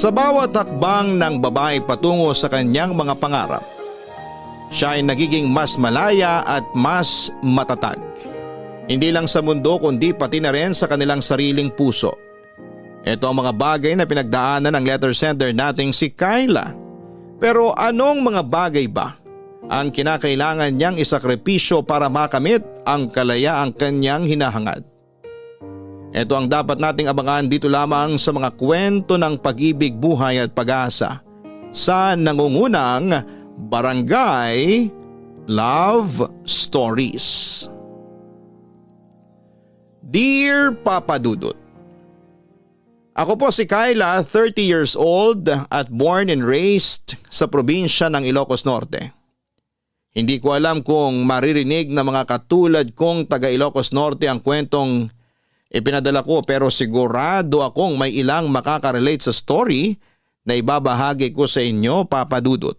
Sa bawat hakbang ng babae patungo sa kanyang mga pangarap, siya ay nagiging mas malaya at mas matatag. Hindi lang sa mundo kundi pati na rin sa kanilang sariling puso. Ito ang mga bagay na pinagdaanan ng letter sender nating si Kyla. Pero anong mga bagay ba ang kinakailangan niyang isakripisyo para makamit ang kalayaang kanyang hinahangad? Ito ang dapat nating abangan dito lamang sa mga kwento ng pag-ibig, buhay at pag-asa sa nangungunang Barangay Love Stories. Dear Papa Dudut, ako po si Kyla, 30 years old at born and raised sa probinsya ng Ilocos Norte. Hindi ko alam kung maririnig ng mga katulad kong taga Ilocos Norte ang kwentong ipinadala ko, pero sigurado akong may ilang makakarelate sa story na ibabahagi ko sa inyo, Papa Dudut.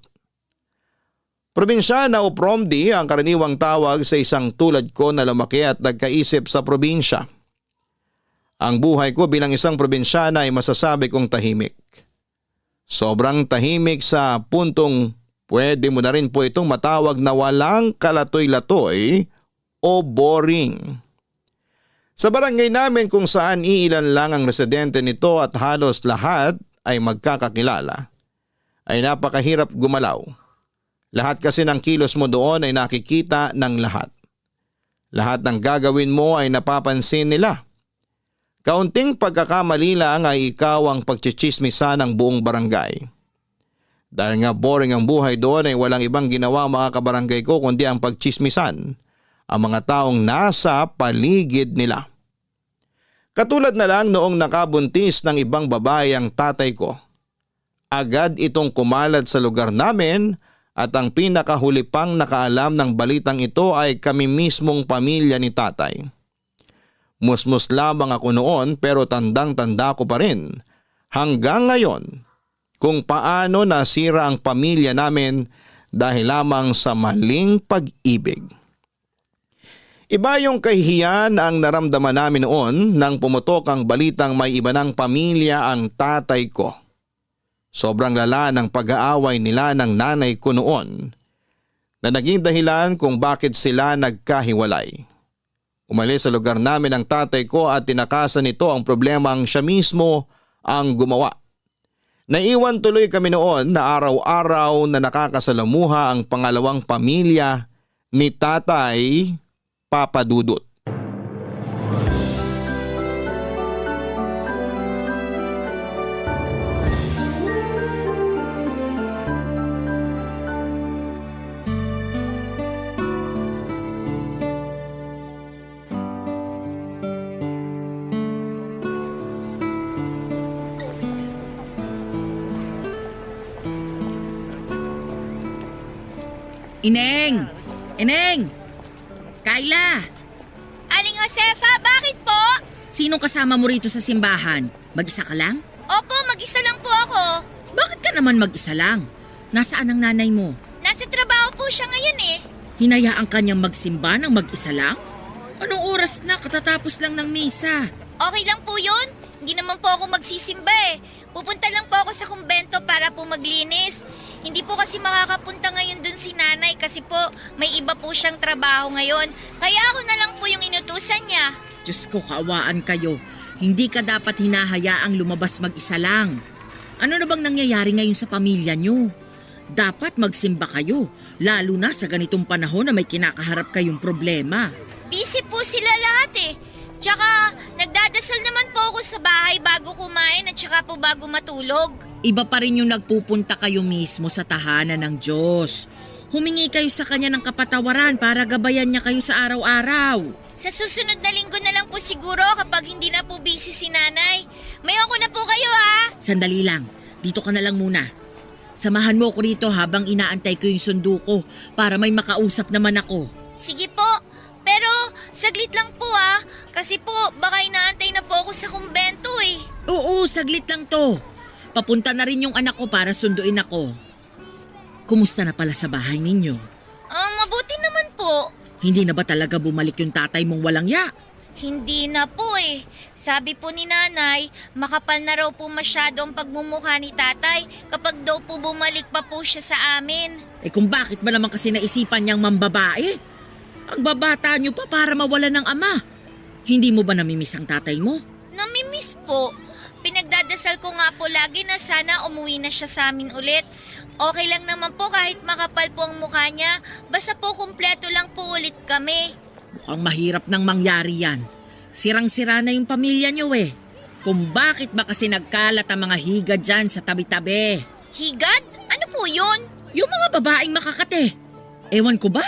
Probinsyana o Promdi ang karaniwang tawag sa isang tulad ko na lumaki at nagkaisip sa probinsya. Ang buhay ko bilang isang probinsyana ay masasabi kong tahimik. Sobrang tahimik sa puntong pwede mo na rin po itong matawag na walang kalatoy-latoy o boring. Sa barangay namin kung saan iilan lang ang residente nito at halos lahat ay magkakakilala, ay napakahirap gumalaw. Lahat kasi ng kilos mo doon ay nakikita ng lahat. Lahat ng gagawin mo ay napapansin nila. Kaunting pagkakamali lang ay ikaw ang pagchichismisan ng buong barangay. Dahil nga boring ang buhay doon ay walang ibang ginawa mga kabarangay ko kundi ang pagchismisan ang mga taong nasa paligid nila. Katulad na lang noong nakabuntis ng ibang babae ang tatay ko. Agad itong kumalat sa lugar namin at ang pinakahuli pang nakaalam ng balitang ito ay kami mismong pamilya ni tatay. Musmus lamang ako noon pero tandang-tanda ko pa rin hanggang ngayon kung paano nasira ang pamilya namin dahil lamang sa maling pag-ibig. Iba yung kahihiyan ang naramdaman namin noon nang pumutok ang balitang may iba ng pamilya ang tatay ko. Sobrang lala ng pag-aaway nila ng nanay ko noon na naging dahilan kung bakit sila nagkahiwalay. Umalis sa lugar namin ang tatay ko at tinakasan nito ang problemang siya mismo ang gumawa. Naiwan tuloy kami noon na araw-araw na nakakasalamuha ang pangalawang pamilya ni tatay, Papa Dudut. Ineng! Ineng! Kyla! Aling Josefa, bakit po? Sinong kasama mo rito sa simbahan? Mag-isa ka lang? Opo, mag-isa lang po ako. Bakit ka naman mag-isa lang? Nasaan ang nanay mo? Nasa trabaho po siya ngayon eh. Hinayaan ka niyang magsimba ng mag-isa lang? Anong oras na? Katatapos lang ng misa. Okay lang po yun. Hindi naman po ako magsisimba eh. Pupunta lang po ako sa kumbento para po maglinis. Hindi po kasi makakapunta ngayon dun si nanay kasi po may iba po siyang trabaho ngayon. Kaya ako na lang po yung inutusan niya. Diyos ko, kaawaan kayo. Hindi ka dapat hinahayaang lumabas mag-isa lang. Ano na bang nangyayari ngayon sa pamilya niyo? Dapat magsimba kayo, lalo na sa ganitong panahon na may kinakaharap kayong problema. Busy po sila lahat eh. Tsaka nagdadasal naman po ako sa bahay bago kumain at tsaka po bago matulog. Iba pa rin yung nagpupunta kayo mismo sa tahanan ng Diyos. Humingi kayo sa Kanya ng kapatawaran para gabayan niya kayo sa araw-araw. Sa susunod na linggo na lang po siguro kapag hindi na po busy si nanay. Mayon ko na po kayo ha. Sandali lang, dito ka na lang muna. Samahan mo ko rito habang inaantay ko yung sundo ko para may makausap naman ako. Sige po, pero saglit lang po ha. Kasi po baka inaantay na po ako sa kumbento eh. Oo, saglit lang to. Papunta na rin yung anak ko para sunduin ako. Kumusta na pala sa bahay ninyo? Mabuti naman po. Hindi na ba talaga bumalik yung tatay mong walang ya? Hindi na po eh. Sabi po ni nanay, makapal na raw po masyado ang pagmumukha ni tatay kapag daw po bumalik pa po siya sa amin. Eh kung bakit ba naman kasi naisipan niyang mambabae? Ang babata niyo pa para mawala ng ama. Hindi mo ba namimiss ang tatay mo? Namimiss po. Pinagdadasal ko nga po lagi na sana umuwi na siya sa amin ulit. Okay lang naman po kahit makapal po ang mukha niya. Basta po kumpleto lang po ulit kami. Mukhang mahirap nang mangyari yan. Sirang-sira na yung pamilya niyo eh. Kung bakit ba kasi nagkalat ang mga higa dyan sa tabi-tabi? Higad? Ano po yun? Yung mga babaeng makakate. Ewan ko ba?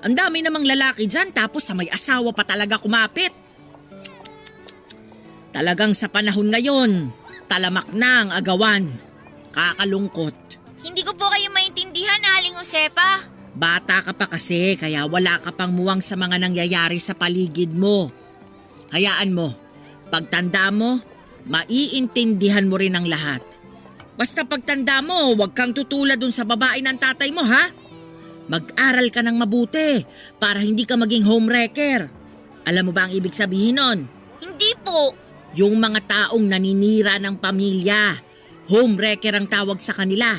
Ang dami namang lalaki dyan tapos sa may asawa pa talaga kumapit. Talagang sa panahon ngayon, talamak na ang agawan. Kakalungkot. Hindi ko po kayo maintindihan, Aling Josefa. Bata ka pa kasi kaya wala ka pang muwang sa mga nangyayari sa paligid mo. Hayaan mo, pagtanda mo, maiintindihan mo rin ang lahat. Basta pagtanda mo, huwag kang tutulad dun sa babae ng tatay mo ha. Mag-aral ka ng mabuti para hindi ka maging homewrecker. Alam mo ba ang ibig sabihin nun? Hindi po. Yung mga taong naninira ng pamilya, homewrecker ang tawag sa kanila.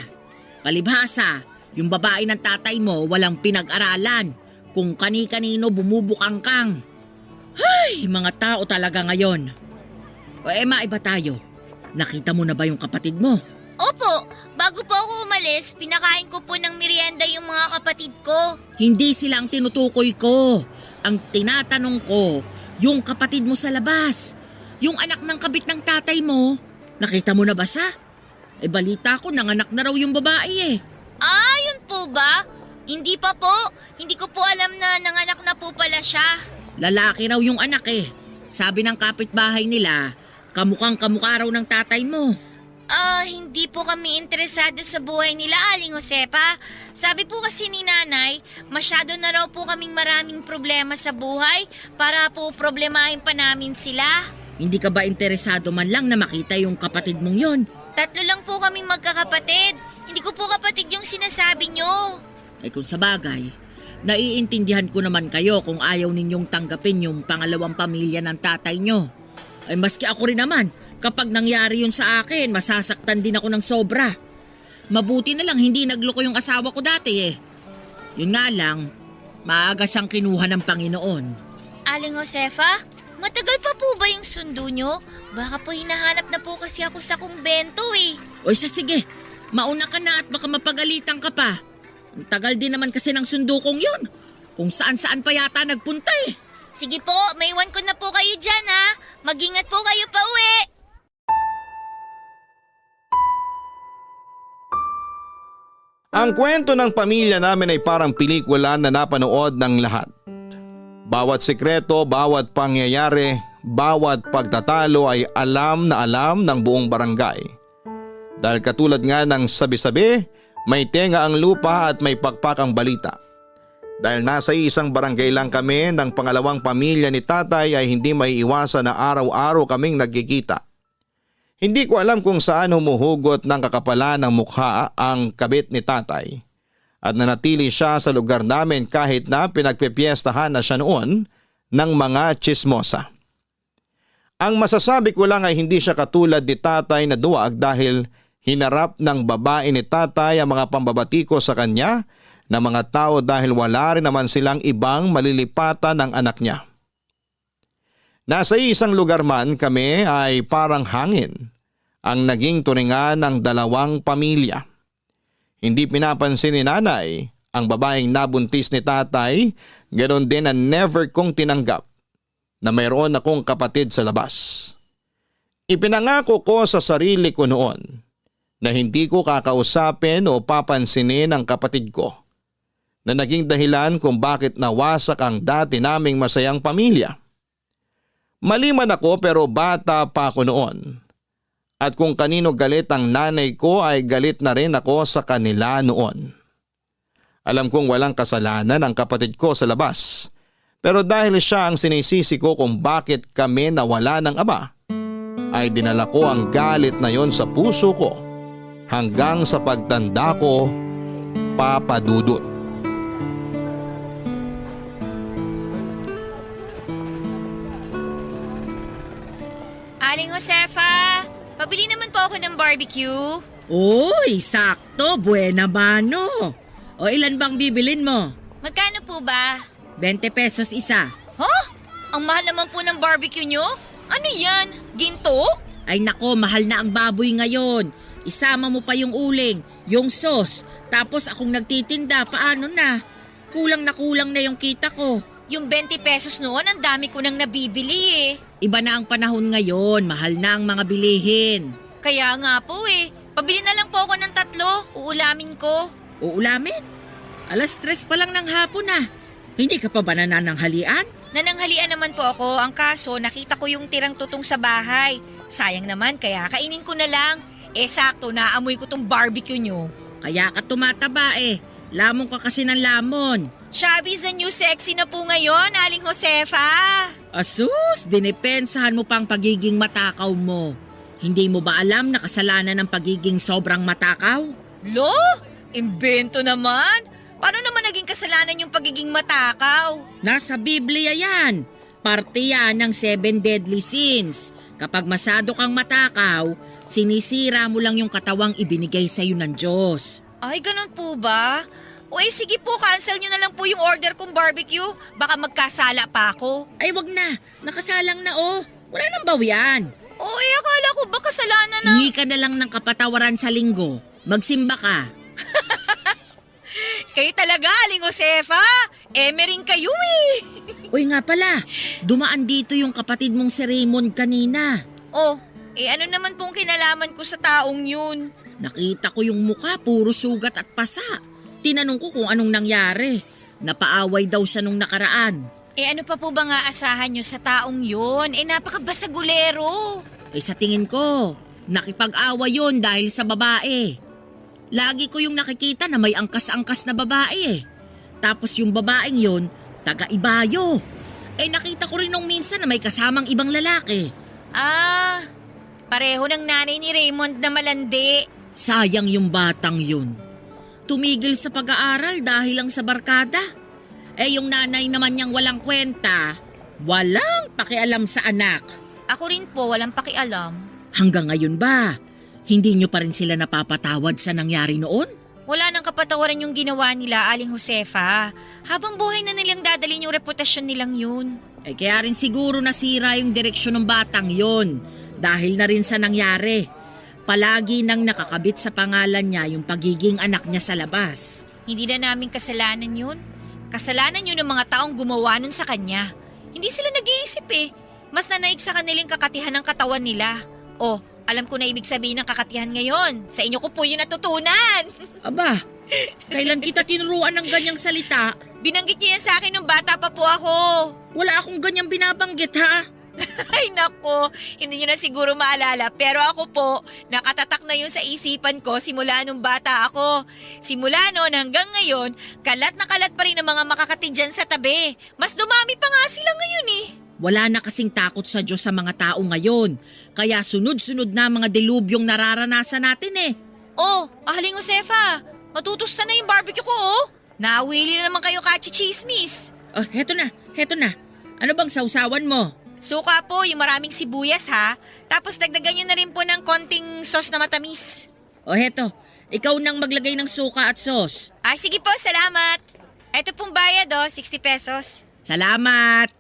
Palibhasa, yung babae ng tatay mo walang pinag-aralan, kung kani-kanino bumubukangkang. Ay, mga tao talaga ngayon. O maiba tayo. Nakita mo na ba yung kapatid mo? Opo, bago po ako umalis, pinakain ko po ng merienda yung mga kapatid ko. Hindi sila ang tinutukoy ko. Ang tinatanong ko, yung kapatid mo sa labas. Yung anak ng kabit ng tatay mo. Nakita mo na ba siya? Balita ko nanganak na raw yung babae eh. Ah, yun po ba? Hindi pa po. Hindi ko po alam na nanganak na po pala siya. Lalaki raw yung anak eh. Sabi ng kapitbahay nila, kamukhang kamukha raw ng tatay mo. Hindi po kami interesado sa buhay nila, Aling Josefa. Sabi po kasi ni nanay, masyado na raw po kaming maraming problema sa buhay para po problemahin pa namin sila. Hindi ka ba interesado man lang na makita yung kapatid mong yon? 3 lang po kaming magkakapatid. Hindi ko po kapatid yung sinasabi nyo. Kung sa bagay, naiintindihan ko naman kayo kung ayaw ninyong tanggapin yung pangalawang pamilya ng tatay nyo. Maski ako rin naman, kapag nangyari yun sa akin, masasaktan din ako ng sobra. Mabuti na lang hindi nagloko yung asawa ko dati eh. Yun nga lang, maaga siyang kinuha ng Panginoon. Aling Josefa, matagal pa po ba yung sundo nyo? Baka po hinahanap na po kasi ako sa kumbento eh. Sige, mauna ka na at baka mapagalitan ka pa. Ang tagal din naman kasi ng sundo kong yun. Kung saan-saan pa yata nagpunta eh. Sige po, maiwan ko na po kayo dyan ha. Mag-ingat po kayo pa uwi. Ang kwento ng pamilya namin ay parang pelikula na napanood ng lahat. Bawat sikreto, bawat pangyayari, bawat pagtatalo ay alam na alam ng buong barangay. Dahil katulad nga ng sabi-sabi, may tenga ang lupa at may pakpak ang balita. Dahil nasa isang barangay lang kami ng pangalawang pamilya ni tatay ay hindi may iwasan na araw-araw kaming nagkikita. Hindi ko alam kung saan humuhugot ng kakapalan ng mukha ang kabit ni tatay at nanatili siya sa lugar namin kahit na pinagpipiestahan na siya noon ng mga tsismosa. Ang masasabi ko lang ay hindi siya katulad ni tatay na duwag dahil hinarap ng babae ni tatay ang mga pambabatiko sa kanya na mga tao dahil wala rin naman silang ibang malilipatan ng anak niya. Nasa isang lugar man kami ay parang hangin ang naging turingan ng dalawang pamilya. Hindi pinapansin ni nanay ang babaeng nabuntis ni tatay, ganoon din na never kong tinanggap na mayroon akong kapatid sa labas. Ipinangako ko sa sarili ko noon na hindi ko kakausapin o papansinin ang kapatid ko na naging dahilan kung bakit nawasak ang dati naming masayang pamilya. Mali man ako pero bata pa ako noon. At kung kanino galit ang nanay ko ay galit na rin ako sa kanila noon. Alam kong walang kasalanan ang kapatid ko sa labas. Pero dahil siya ang sinisisi ko kung bakit kami nawala ng ama, ay dinala ko ang galit na yon sa puso ko hanggang sa pagtanda ko, Papa Dudut. Aling Josefa, pabili naman po ako ng barbecue. Uy, sakto, buena mano. O ilan bang bibilin mo? Magkano po ba? 20 pesos isa. Huh? Ang mahal naman po ng barbecue nyo? Ano yan? Ginto? Ay nako, mahal na ang baboy ngayon. Isama mo pa yung uling, yung sauce, tapos akong nagtitinda, paano na? Kulang na yung kita ko. Yung 20 pesos noon, ang dami ko nang nabibili eh. Iba na ang panahon ngayon, mahal na ang mga bilihin. Kaya nga po eh. Pabili na lang po ako ng 3, uulamin ko. Uulamin? Alas 3 pa lang ng hapon na. Hindi ka pa ba nanananghalian? Nananghalian naman po ako, ang kaso nakita ko yung tirang tutong sa bahay. Sayang naman, kaya kainin ko na lang. Eh sakto, naamoy ko tong barbecue nyo. Kaya ka tumataba eh. Lamon ka kasi ng lamon. Shabby's the new sexy na po ngayon, Aling Josefa. Asus, dinepensahan mo pang pagiging matakaw mo. Hindi mo ba alam na kasalanan ng pagiging sobrang matakaw? Lo? Imbento naman. Paano naman naging kasalanan yung pagiging matakaw? Nasa Biblia yan. Parte yan ng 7 deadly sins. Kapag masyado kang matakaw, sinisira mo lang yung katawang ibinigay sa'yo ng Diyos. Ay, ganun po ba? O sige po, cancel nyo na lang po yung order kong barbecue. Baka magkasala pa ako. Ay wag na, nakasalang na oh. Wala nang bawian. Akala ko ba kasalanan na... Hingi ka na lang ng kapatawaran sa linggo. Magsimba ka. Kayo talaga, Aling Josefa. Emering kayo eh. Uy nga pala, dumaan dito yung kapatid mong si Raymond kanina. Ano naman pong kinalaman ko sa taong yun? Nakita ko yung mukha, puro sugat at pasa. Tinanong ko kung anong nangyari. Napaaway daw siya nung nakaraan. Ano pa po ba nga asahan nyo sa taong yun? Napakabasagulero. Sa tingin ko, nakipag-away yun dahil sa babae. Lagi ko yung nakikita na may angkas-angkas na babae eh. Tapos yung babaeng yun, taga-Ibayo. Nakita ko rin nung minsan na may kasamang ibang lalaki. Pareho ng nanay ni Raymond na malandi. Sayang yung batang yun. Tumigil sa pag-aaral dahil lang sa barkada. Yung nanay naman niyang walang kwenta, walang pakialam sa anak. Ako rin po, walang pakialam. Hanggang ngayon ba, hindi niyo pa rin sila napapatawad sa nangyari noon? Wala nang kapatawaran yung ginawa nila, Aling Josefa. Habang buhay na nilang dadalhin yung reputasyon nilang yun. Kaya rin siguro nasira yung direksyon ng batang yon dahil na rin sa nangyari. Palagi nang nakakabit sa pangalan niya yung pagiging anak niya sa labas. Hindi na namin kasalanan yun. Kasalanan yun ng mga taong gumawa nun sa kanya. Hindi sila nag-iisip eh. Mas nanaig sa kanilang kakatihan ng katawan nila. Alam ko na ibig sabihin ng kakatihan ngayon. Sa inyo ko po yun natutunan. Aba, kailan kita tinuruan ng ganyang salita? Binanggit niyo yan sa akin nung bata pa po ako. Wala akong ganyang binabanggit ha. Ay nako, hindi niyo na siguro maalala. Pero ako po, nakatatak na yun sa isipan ko simula nung bata ako. Simula noon hanggang ngayon, kalat na kalat pa rin ang mga makakatid dyan sa tabi. Mas dumami pa nga sila ngayon eh. Wala na kasing takot sa Diyos sa mga tao ngayon. Kaya sunod-sunod na mga dilubyong nararanasan natin eh. Aling Josefa, matutusta na yung barbecue ko Nawili na naman kayo kachichismis. Heto na. Ano bang sausawan mo? Suka po, yung maraming sibuyas ha. Tapos dagdagan nyo na rin po ng konting sauce na matamis. Heto, ikaw nang maglagay ng suka at sauce. Sige po, salamat. Ito pong bayad 60 pesos. Salamat!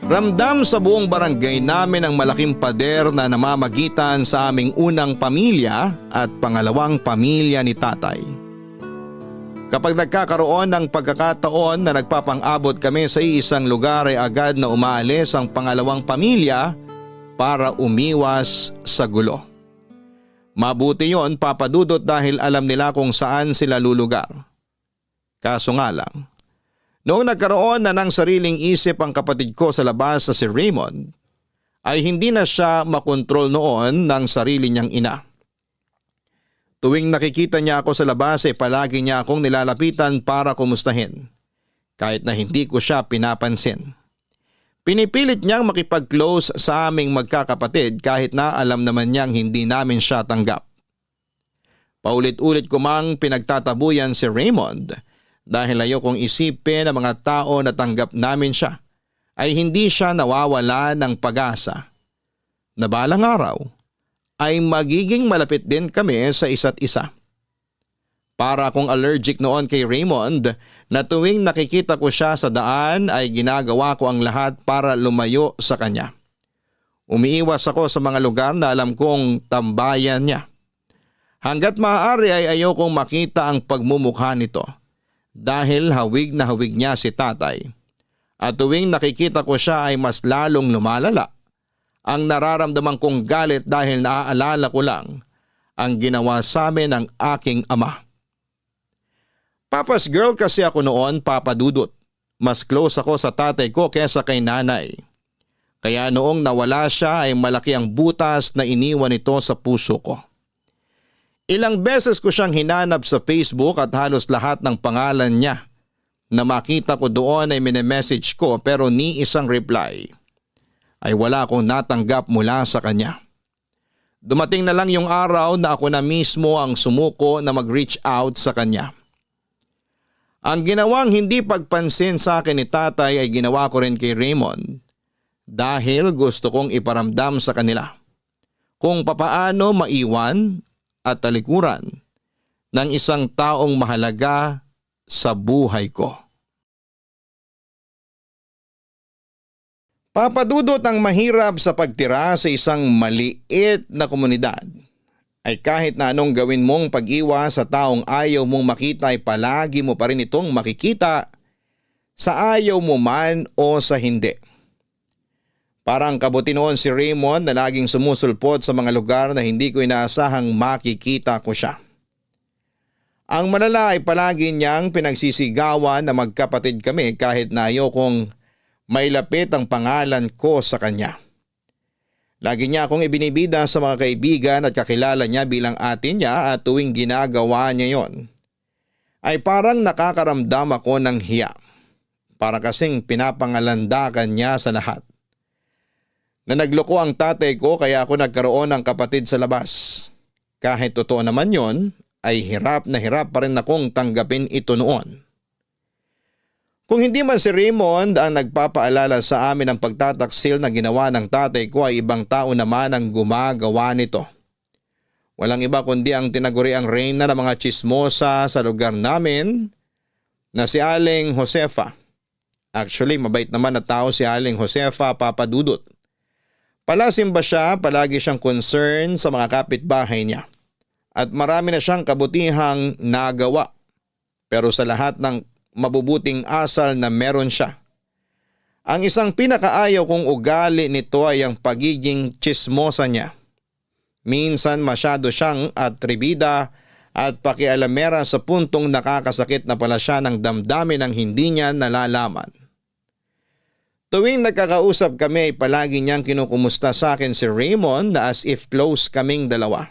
Ramdam sa buong barangay namin ang malaking pader na namamagitan sa aming unang pamilya at pangalawang pamilya ni tatay. Kapag nagkakaroon ng pagkakataon na nagpapang-abot kami sa isang lugar ay agad na umaalis ang pangalawang pamilya para umiwas sa gulo. Mabuti yon, Papa Dudut, dahil alam nila kung saan sila lulugar. Kaso nga lang, noong nagkaroon na ng sariling isip ang kapatid ko sa labas sa si Raymond, ay hindi na siya makontrol noon ng sarili niyang ina. Tuwing nakikita niya ako sa labas ay palagi niya akong nilalapitan para kumustahin, kahit na hindi ko siya pinapansin. Pinipilit niyang makipag-close sa aming magkakapatid kahit na alam naman niyang hindi namin siya tanggap. Paulit-ulit ko mang pinagtatabuyan si Raymond dahil ayokong isipin ng mga tao na tanggap namin siya ay hindi siya nawawala ng pag-asa na balang araw ay magiging malapit din kami sa isa't isa. Para akong allergic noon kay Raymond na tuwing nakikita ko siya sa daan ay ginagawa ko ang lahat para lumayo sa kanya. Umiiwas ako sa mga lugar na alam kong tambayan niya. Hanggat maaari ay ayokong makita ang pagmumukha nito dahil hawig na hawig niya si tatay. At tuwing nakikita ko siya ay mas lalong lumalala ang nararamdaman kong galit dahil naaalala ko lang ang ginawa sa amin ng aking ama. Papa's girl kasi ako noon, Papa Dudut. Mas close ako sa tatay ko kesa kay nanay. Kaya noong nawala siya ay malaki ang butas na iniwan nito sa puso ko. Ilang beses ko siyang hinanap sa Facebook at halos lahat ng pangalan niya na makita ko doon ay minemessage ko pero ni isang reply ay wala akong natanggap mula sa kanya. Dumating na lang yung araw na ako na mismo ang sumuko na mag-reach out sa kanya. Ang ginawang hindi pagpansin sa akin ni tatay ay ginawa ko rin kay Raymond dahil gusto kong iparamdam sa kanila kung papaano maiwan at talikuran ng isang taong mahalaga sa buhay ko. Papadudot ang mahirap sa pagtira sa isang maliit na komunidad ay kahit na anong gawin mong pag-iwas sa taong ayaw mong makita ay palagi mo pa rin itong makikita sa ayaw mo man o sa hindi. Parang kabuti noon si Raymond na laging sumusulpot sa mga lugar na hindi ko inaasahang makikita ko siya. Ang malala ay palagi niyang pinagsisigawan na magkapatid kami kahit na ayokong mailapit ang pangalan ko sa kanya. Lagi niya akong ibinibida sa mga kaibigan at kakilala niya bilang ate niya at tuwing ginagawa niya yon ay parang nakakaramdam ako ng hiya. Para kasing pinapangalandakan niya sa lahat. Na nagloko ang tatay ko kaya ako nagkaroon ng kapatid sa labas. Kahit totoo naman yon, ay hirap na hirap pa rin akong tanggapin ito noon. Kung hindi man si Raymond ang nagpapaalala sa amin ng pagtataksil na ginawa ng tatay ko ay ibang tao naman ang gumagawa nito. Walang iba kundi ang tinaguriang reyna ng mga tsismosa sa lugar namin na si Aling Josefa. Actually, mabait naman na tao si Aling Josefa, Papa Dudut. Palasimba siya, palagi siyang concern sa mga kapitbahay niya. At marami na siyang kabutihang nagawa. Pero sa lahat ng mabubuting asal na meron siya, ang isang pinakaayaw kong ugali nito ay ang pagiging tsismosa niya. Minsan masyado siyang atribida at pakialamera sa puntong nakakasakit na pala siya ng damdamin ng hindi niya nalalaman. Tuwing nagkakausap kami ay palagi niyang kinukumusta sa akin si Raymond na as if close kaming dalawa.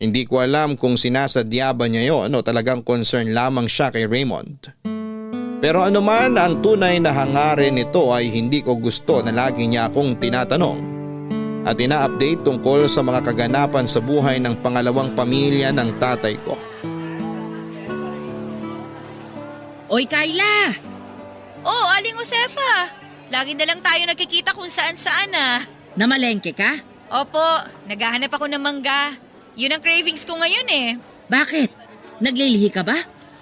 Hindi ko alam kung sinasadya ba niya yon o talagang concern lamang siya kay Raymond. Pero anuman ang tunay na hangarin nito ay hindi ko gusto na lagi niya akong tinatanong at ina-update tungkol sa mga kaganapan sa buhay ng pangalawang pamilya ng tatay ko. Oy, Kayla! Oh, Aling Josefa! Lagi na lang tayo nagkikita kung saan-saan ah. Namalengke ka? Opo, naghahanap ako ng mangga. Yun ang cravings ko ngayon eh. Bakit? Naglilihi ka ba?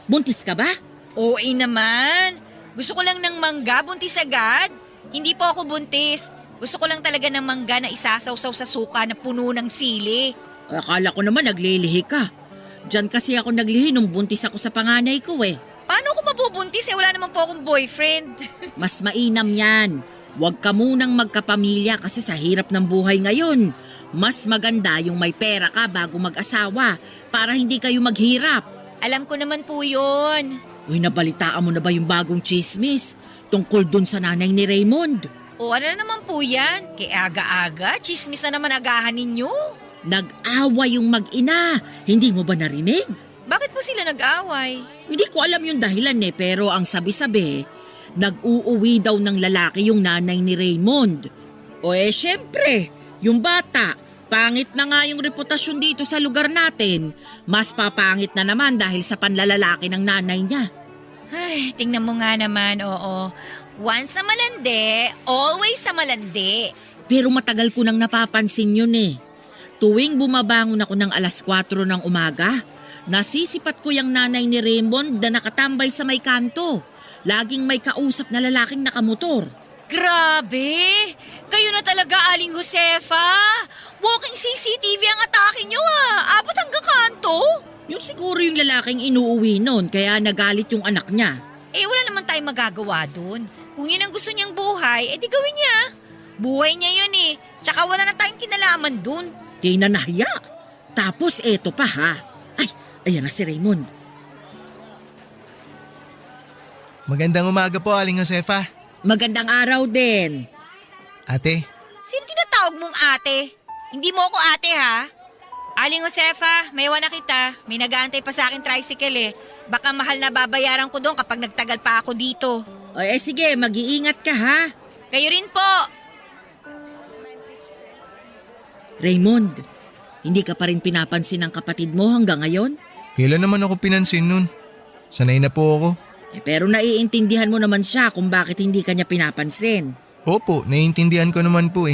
Buntis ka ba? Oo naman. Gusto ko lang ng mangga, buntis agad. Hindi po ako buntis. Gusto ko lang talaga ng mangga na isasawsaw sa suka na puno ng sili. Akala ko naman naglilihi ka. Diyan kasi ako naglihi nung buntis ako sa panganay ko eh. Paano ako mabubuntis eh? Wala naman po akong boyfriend. Mas mainam yan. Huwag ka munang magkapamilya kasi sa hirap ng buhay ngayon. Mas maganda yung may pera ka bago mag-asawa para hindi kayo maghirap. Alam ko naman po yun. Uy, nabalitaan mo na ba yung bagong chismis tungkol dun sa nanay ni Raymond? O ano na naman po yan? Kaya aga-aga, chismis na naman agahan ninyo. Nag-away yung mag-ina. Hindi mo ba narinig? Bakit po sila nag-away? Hindi ko alam yung dahilan eh, pero ang sabi-sabi, nag-uuwi daw ng lalaki yung nanay ni Raymond. O syempre, yung bata, pangit na nga yung reputasyon dito sa lugar natin. Mas papangit na naman dahil sa panlalalaki ng nanay niya. Ay, tingnan mo nga naman, oo. Once sa malandi, always sa malandi. Pero matagal ko nang napapansin yun eh. Tuwing bumabangon ako ng alas 4 ng umaga, nasisipat ko yung nanay ni Raymond na nakatambay sa may kanto. Laging may kausap na lalaking nakamotor. Grabe! Kayo na talaga, Aling Josefa! Walking CCTV ang atake nyo Abot hanggang kanto! Yun siguro yung lalaking inuuwi nun kaya nagalit yung anak niya. Wala naman tayong magagawa dun. Kung yun ang gusto niyang buhay, di gawin niya. Buhay niya yun Tsaka wala na tayong kinalaman dun. Di na nahiya. Tapos eto pa ha. Ay, ayan na si Raymond. Magandang umaga po, Aling Josefa. Magandang araw din. Ate, Sino tinatawag mong ate? Hindi mo ako ate ha? Aling Josefa, may na kita. May nag-aantay pa sa akin tricycle Baka mahal na babayaran ko doon kapag nagtagal pa ako dito. O sige, mag-iingat ka ha. Kayo rin po. Raymond, hindi ka pa rin pinapansin ng kapatid mo hanggang ngayon? kailan naman ako pinansin nun? Sanay na po ako. Pero naiintindihan mo naman siya kung bakit hindi ka niya pinapansin. Opo, naiintindihan ko naman po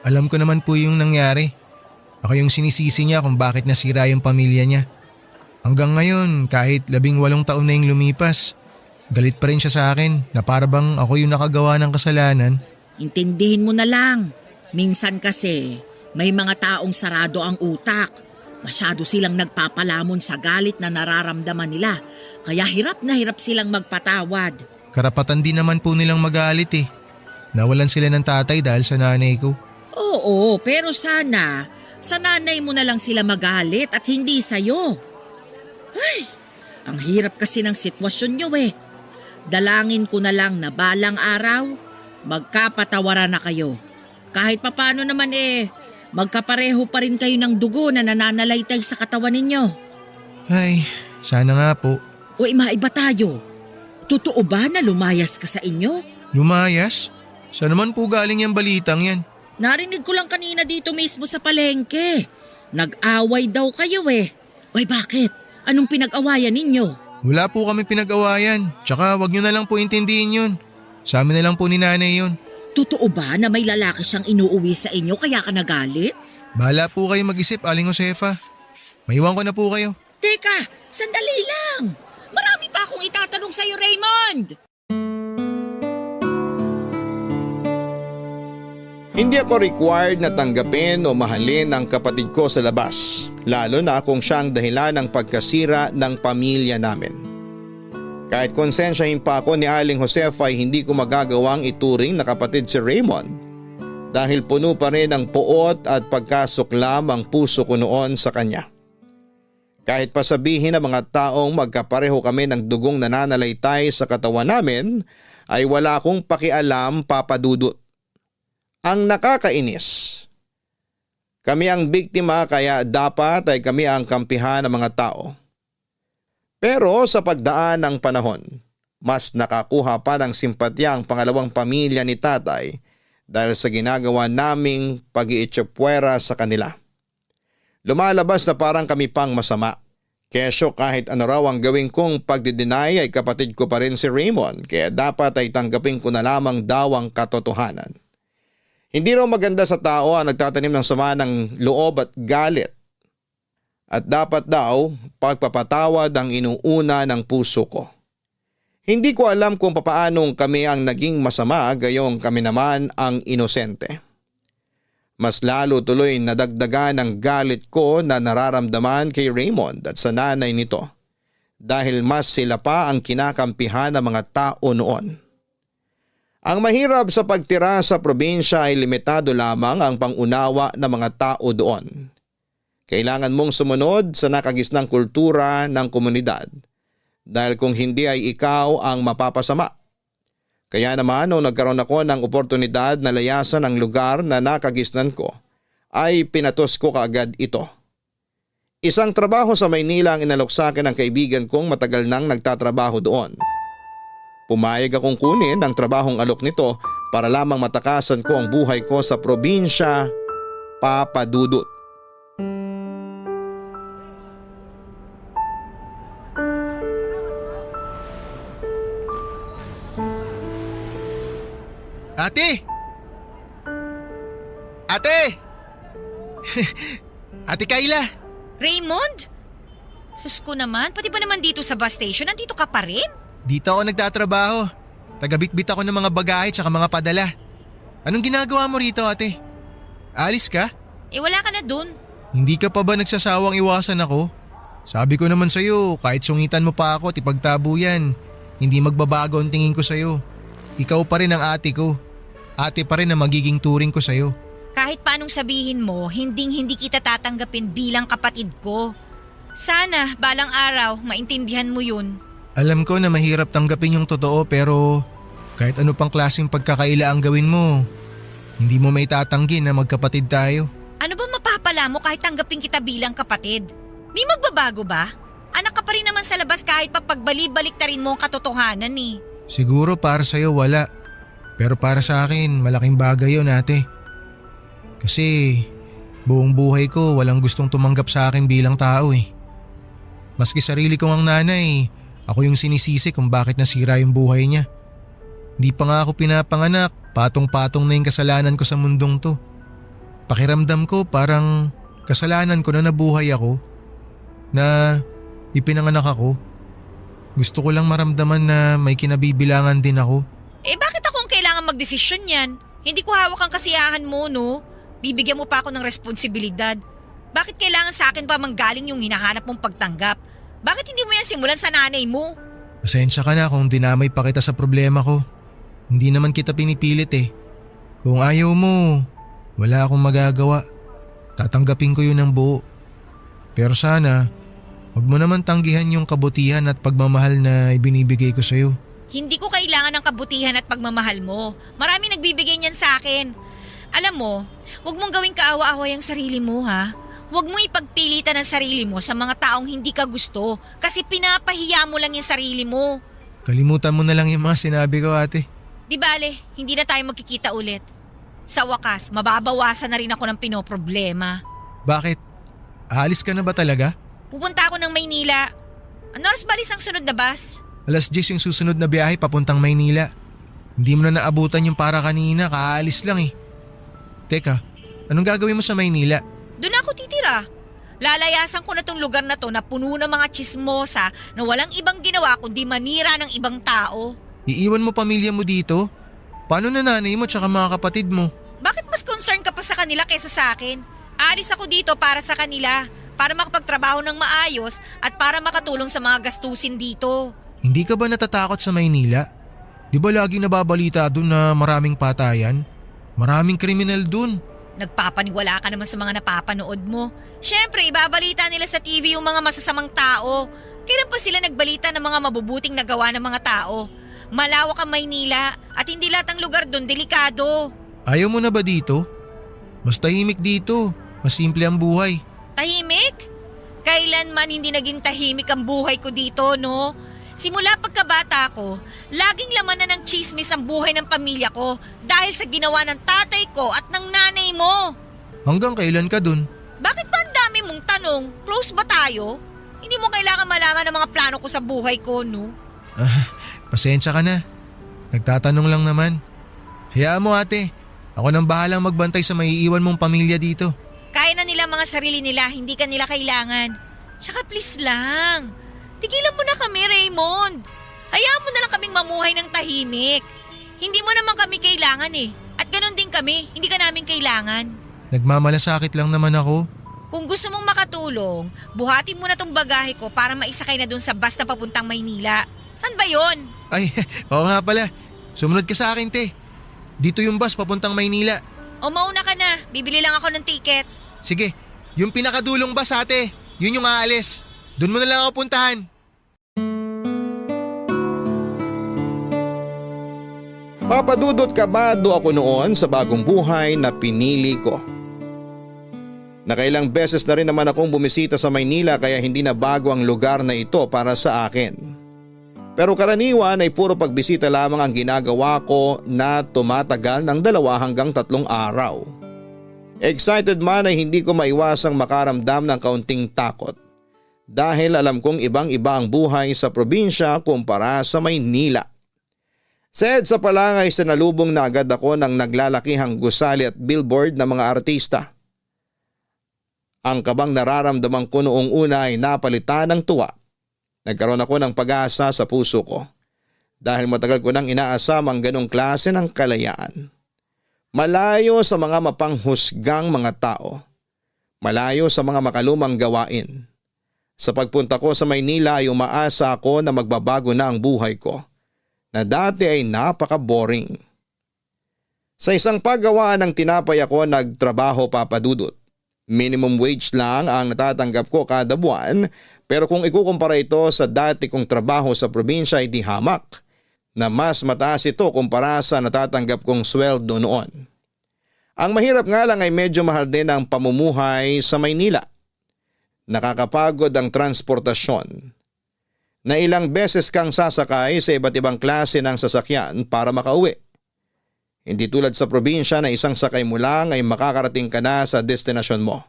Alam ko naman po yung nangyari. Ako yung sinisisi niya kung bakit nasira yung pamilya niya. Hanggang ngayon, kahit 18 taon na yung lumipas, galit pa rin siya sa akin na para bang ako yung nakagawa ng kasalanan. Intindihin mo na lang. Minsan kasi, may mga taong sarado ang utak. Masyado silang nagpapalamon sa galit na nararamdaman nila. Kaya hirap na hirap silang magpatawad. Karapatan din naman po nilang magalit Nawalan sila ng tatay dahil sa nanay ko. Oo, pero sana, sa nanay mo na lang sila magalit at hindi sa'yo. Ay, ang hirap kasi ng sitwasyon nyo Dalangin ko na lang na balang araw, magkapatawaran na kayo. Kahit papano naman magkapareho pa rin kayo ng dugo na nananalaytay sa katawan ninyo. Ay, sana nga po. O maiba tayo. Totoo ba na lumayas ka sa inyo? Lumayas? Saan naman po galing yung balitang yan? Narinig ko lang kanina dito mismo sa palengke. Nag-away daw kayo Oy, bakit? Anong pinag-awayan ninyo? Wala po kami pinag-awayan. Tsaka wag nyo na lang po intindihin yun. Sa amin na lang po ni nanay yun. Totoo ba na may lalaki siyang inuuwi sa inyo kaya ka nagalit? Bahala po kayo mag-isip, Aling Josefa. Maiwan ko na po kayo. Teka, sandali lang. Marami pa akong itatanong sa'yo, Raymond. Hindi ako required na tanggapin o mahalin ang kapatid ko sa labas, lalo na kung siyang dahilan ng pagkasira ng pamilya namin. Kahit konsensyahin pa ako ni Aling Josefa ay hindi ko magagawang ituring na kapatid si Raymond dahil puno pa rin ng puot at pagkasuklam ang puso ko noon sa kanya. Kahit pa sabihin ng mga taong magkapareho kami ng dugong nananalaytay sa katawan namin ay wala akong pakialam, Papa Dudut. Ang nakakainis, kami ang biktima kaya dapat ay kami ang kampihan ng mga tao. Pero sa pagdaan ng panahon, mas nakakuha pa ng simpatya ang pangalawang pamilya ni tatay dahil sa ginagawa naming pag-iitsapwera sa kanila. Lumalabas na parang kami pang masama. Kesyo kahit ano raw ang gawin kong pagdideny ay kapatid ko pa rin si Raymond kaya dapat ay tanggapin ko na lamang daw ang katotohanan. Hindi raw maganda sa tao ang nagtatanim ng sama ng loob at galit. At dapat daw pagpapatawad ang inuuna ng puso ko. Hindi ko alam kung papaanong kami ang naging masama gayong kami naman ang inosente. Mas lalo tuloy nadagdagan ang galit ko na nararamdaman kay Raymond at sa nanay nito dahil mas sila pa ang kinakampihan ng mga tao noon. Ang mahirap sa pagtira sa probinsya ay limitado lamang ang pangunawa ng mga tao doon. Kailangan mong sumunod sa nakagisnang kultura ng komunidad dahil kung hindi ay ikaw ang mapapasama. Kaya naman nung nagkaroon ako ng oportunidad na layasan ang lugar na nakagisnan ko ay pinatos ko kaagad ito. Isang trabaho sa Maynila ang inalok sa akin ng kaibigan kong matagal nang nagtatrabaho doon. Pumayag akong kunin ang trabahong alok nito para lamang matakasan ko ang buhay ko sa probinsya, Papa Dudut. Ate! Ate! Ate Kayla! Raymond? Sus ko naman, pati ba naman dito sa bus station, nandito ka pa rin? Dito ako nagtatrabaho. Tagabitbit ako ng mga bagahe tsaka mga padala. Anong ginagawa mo rito, ate? Alis ka? Wala ka na dun. Hindi ka pa ba nagsasawang iwasan ako? Sabi ko naman sa'yo, kahit sungitan mo pa ako at ipagtabo yan, hindi magbabago ang tingin ko sa'yo. Ikaw pa rin ang ate ko. Ate pa rin ang magiging turing ko sa'yo. Kahit paanong sabihin mo, hindi kita tatanggapin bilang kapatid ko. Sana, balang araw, maintindihan mo yun. Alam ko na mahirap tanggapin yung totoo pero kahit ano pang klaseng pagkakaila ang gawin mo, hindi mo may tatanggi na magkapatid tayo. Ano ba mapapala mo kahit tanggapin kita bilang kapatid? May magbabago ba? Anak ka pa rin naman sa labas kahit pagbali-baliktarin mo ang katotohanan eh. Siguro para sa'yo wala, pero para sa akin malaking bagay yun ate. Kasi buong buhay ko walang gustong tumanggap sa akin bilang tao eh. Maski sarili kong ang nanay, ako yung sinisisi kung bakit nasira yung buhay niya. Di pa nga ako pinapanganak, patong-patong na yung kasalanan ko sa mundong to. Pakiramdam ko parang kasalanan ko na nabuhay ako, na ipinanganak ako. Gusto ko lang maramdaman na may kinabibilangan din ako. Bakit akong kailangan magdesisyon yan? Hindi ko hawak ang kasiyahan mo, no? Bibigyan mo pa ako ng responsibilidad. Bakit kailangan sa akin pa manggaling yung hinahanap mong pagtanggap? Bakit hindi mo yan simulan sa nanay mo? Pasensya ka na kung dinamay pa kita sa problema ko. Hindi naman kita pinipilit eh. Kung ayaw mo, wala akong magagawa. Tatanggapin ko yun ng buo. Pero sana, wag mo naman tanggihan yung kabutihan at pagmamahal na ibinibigay ko sa'yo. Hindi ko kailangan ng kabutihan at pagmamahal mo. Marami nagbibigay niyan sa akin. Alam mo, wag mong gawing kaawa-away ang sarili mo ha. Huwag mo ipagpilitan ang sarili mo sa mga taong hindi ka gusto kasi pinapahiya mo lang yung sarili mo. Kalimutan mo na lang yung mga sinabi ko ate. Di bale, hindi na tayo magkikita ulit. Sa wakas, mababawasan na rin ako ng pinoproblema. Bakit? Aalis ka na ba talaga? Pupunta ako ng Maynila. Ano oras balis ang sunod na bus? 10:00 yung susunod na biyahe papuntang Maynila. Hindi mo na naabutan yung para kanina, kaalis lang eh. Teka, anong gagawin mo sa Maynila? Doon ako titira. Lalayasan ko na tong lugar na to na puno ng mga tsismosa na walang ibang ginawa kundi manira ng ibang tao. Iiwan mo pamilya mo dito? Paano na nanay mo tsaka mga kapatid mo? Bakit mas concern ka pa sa kanila kaysa sa akin? Aalis ako dito para sa kanila, para makapagtrabaho ng maayos at para makatulong sa mga gastusin dito. Hindi ka ba natatakot sa Maynila? Di ba lagi nababalita dun na maraming patayan? Maraming kriminal dun. Nagpapaniwala ka naman sa mga napapanood mo. Siyempre, ibabalita nila sa TV yung mga masasamang tao. Kailan pa sila nagbalita ng mga mabubuting nagawa ng mga tao? Malawak ang Maynila at hindi lahat ng lugar doon delikado. Ayaw mo na ba dito? Mas tahimik dito. Mas simple ang buhay. Tahimik? Kailanman hindi naging tahimik ang buhay ko dito, no? Simula pagkabata ko, laging laman na ng chismis ang buhay ng pamilya ko dahil sa ginawa ng tatay ko at ng nanay mo. Hanggang kailan ka dun? Bakit ba ang dami mong tanong? Close ba tayo? Hindi mo kailangan malaman ang mga plano ko sa buhay ko, no? Pasensya ka na. Nagtatanong lang naman. Hayaan mo ate. Ako nang bahalang magbantay sa maiiwan mong pamilya dito. Kaya na nila mga sarili nila, hindi ka nila kailangan. Tsaka please lang. Tigilan mo na kami, Raymond. Hayaan mo na lang kaming mamuhay ng tahimik. Hindi mo naman kami kailangan eh. At ganun din kami, hindi ka namin kailangan. Nagmamalasakit lang naman ako. Kung gusto mong makatulong, buhatin mo na tong bagahe ko para maisakay na dun sa bus na papuntang Maynila. San ba yon? Ay, oo nga pala. Sumunod ka sa akin, te. Dito yung bus papuntang Maynila. O mauna ka na, bibili lang ako ng ticket. Sige, yung pinakadulong bus ate. Yun yung aalis. Doon mo na lang ako puntahan. Papadudot kabado ako noon sa bagong buhay na pinili ko. Nakailang beses na rin naman akong bumisita sa Maynila kaya hindi na bago ang lugar na ito para sa akin. Pero karaniwan ay puro pagbisita lamang ang ginagawa ko na tumatagal ng 2 hanggang 3 araw. Excited man ay hindi ko maiwasang makaramdam ng kaunting takot. Dahil alam kong ibang-iba ang buhay sa probinsya kumpara sa Maynila. Sa EDSA pa lang ay sinalubong na agad ako ng naglalakihang gusali at billboard ng mga artista. Ang kabang nararamdaman ko noong una ay napalitan ng tuwa. Nagkaroon ako ng pag-asa sa puso ko dahil matagal ko nang inaasam ang ganong klase ng kalayaan. Malayo sa mga mapanghusgang mga tao. Malayo sa mga makalumang gawain. Sa pagpunta ko sa Maynila ay umaasa ako na magbabago na ang buhay ko na dati ay napaka-boring. Sa isang paggawaan ng tinapay ako nagtrabaho, Papa Dudut. Minimum wage lang ang natatanggap ko kada buwan, pero kung ikukumpara ito sa dati kong trabaho sa probinsya ay di hamak na mas mataas ito kumpara sa natatanggap kong sweldo noon. Ang mahirap nga lang ay medyo mahal din ang pamumuhay sa Maynila. Nakakapagod ang transportasyon. Na ilang beses kang sasakay sa iba't ibang klase ng sasakyan para makauwi. Hindi tulad sa probinsya na isang sakay mo lang ay makakarating ka na sa destinasyon mo.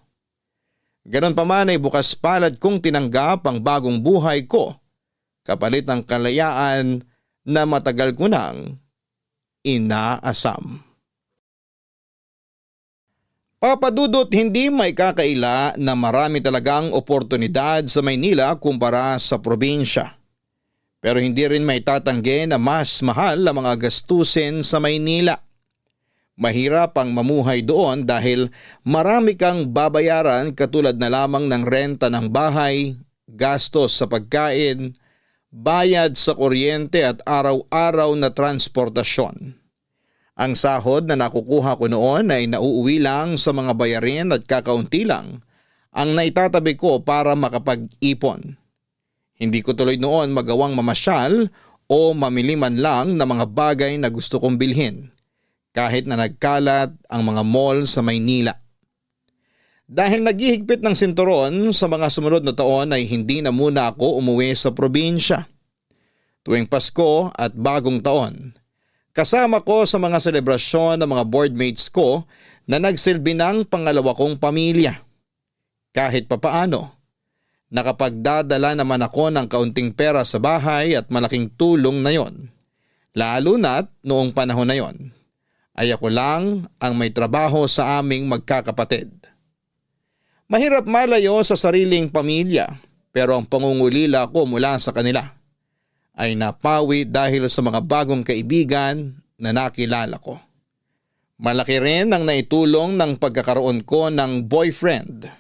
Ganon pa man ay bukas palad kong tinanggap ang bagong buhay ko kapalit ng kalayaan na matagal ko nang inaasam. Papa Dudut, hindi may kakaila na marami talagang oportunidad sa Maynila kumpara sa probinsya. Pero hindi rin may tatanggi na mas mahal ang mga gastusin sa Maynila. Mahirap ang mamuhay doon dahil marami kang babayaran katulad na lamang ng renta ng bahay, gastos sa pagkain, bayad sa kuryente at araw-araw na transportasyon. Ang sahod na nakukuha ko noon ay nauuwi lang sa mga bayarin at kakaunti lang ang naitatabi ko para makapag-ipon. Hindi ko tuloy noon magawang mamasyal o mamili man lang ng mga bagay na gusto kong bilhin kahit na nagkalat ang mga mall sa Maynila. Dahil naghihigpit ng sinturon sa mga sumunod na taon ay hindi na muna ako umuwi sa probinsya. Tuwing Pasko at Bagong Taon, kasama ko sa mga selebrasyon ng mga boardmates ko na nagsilbi ng pangalawa kong pamilya. Kahit papaano, nakapagdadala naman ako ng kaunting pera sa bahay at malaking tulong na yon. Lalo na't noong panahon na yon, ay ako lang ang may trabaho sa aming magkakapatid. Mahirap malayo sa sariling pamilya pero ang pangungulila ko mula sa kanila ay napawi dahil sa mga bagong kaibigan na nakilala ko. Malaki rin ang naitulong ng pagkakaroon ko ng boyfriend.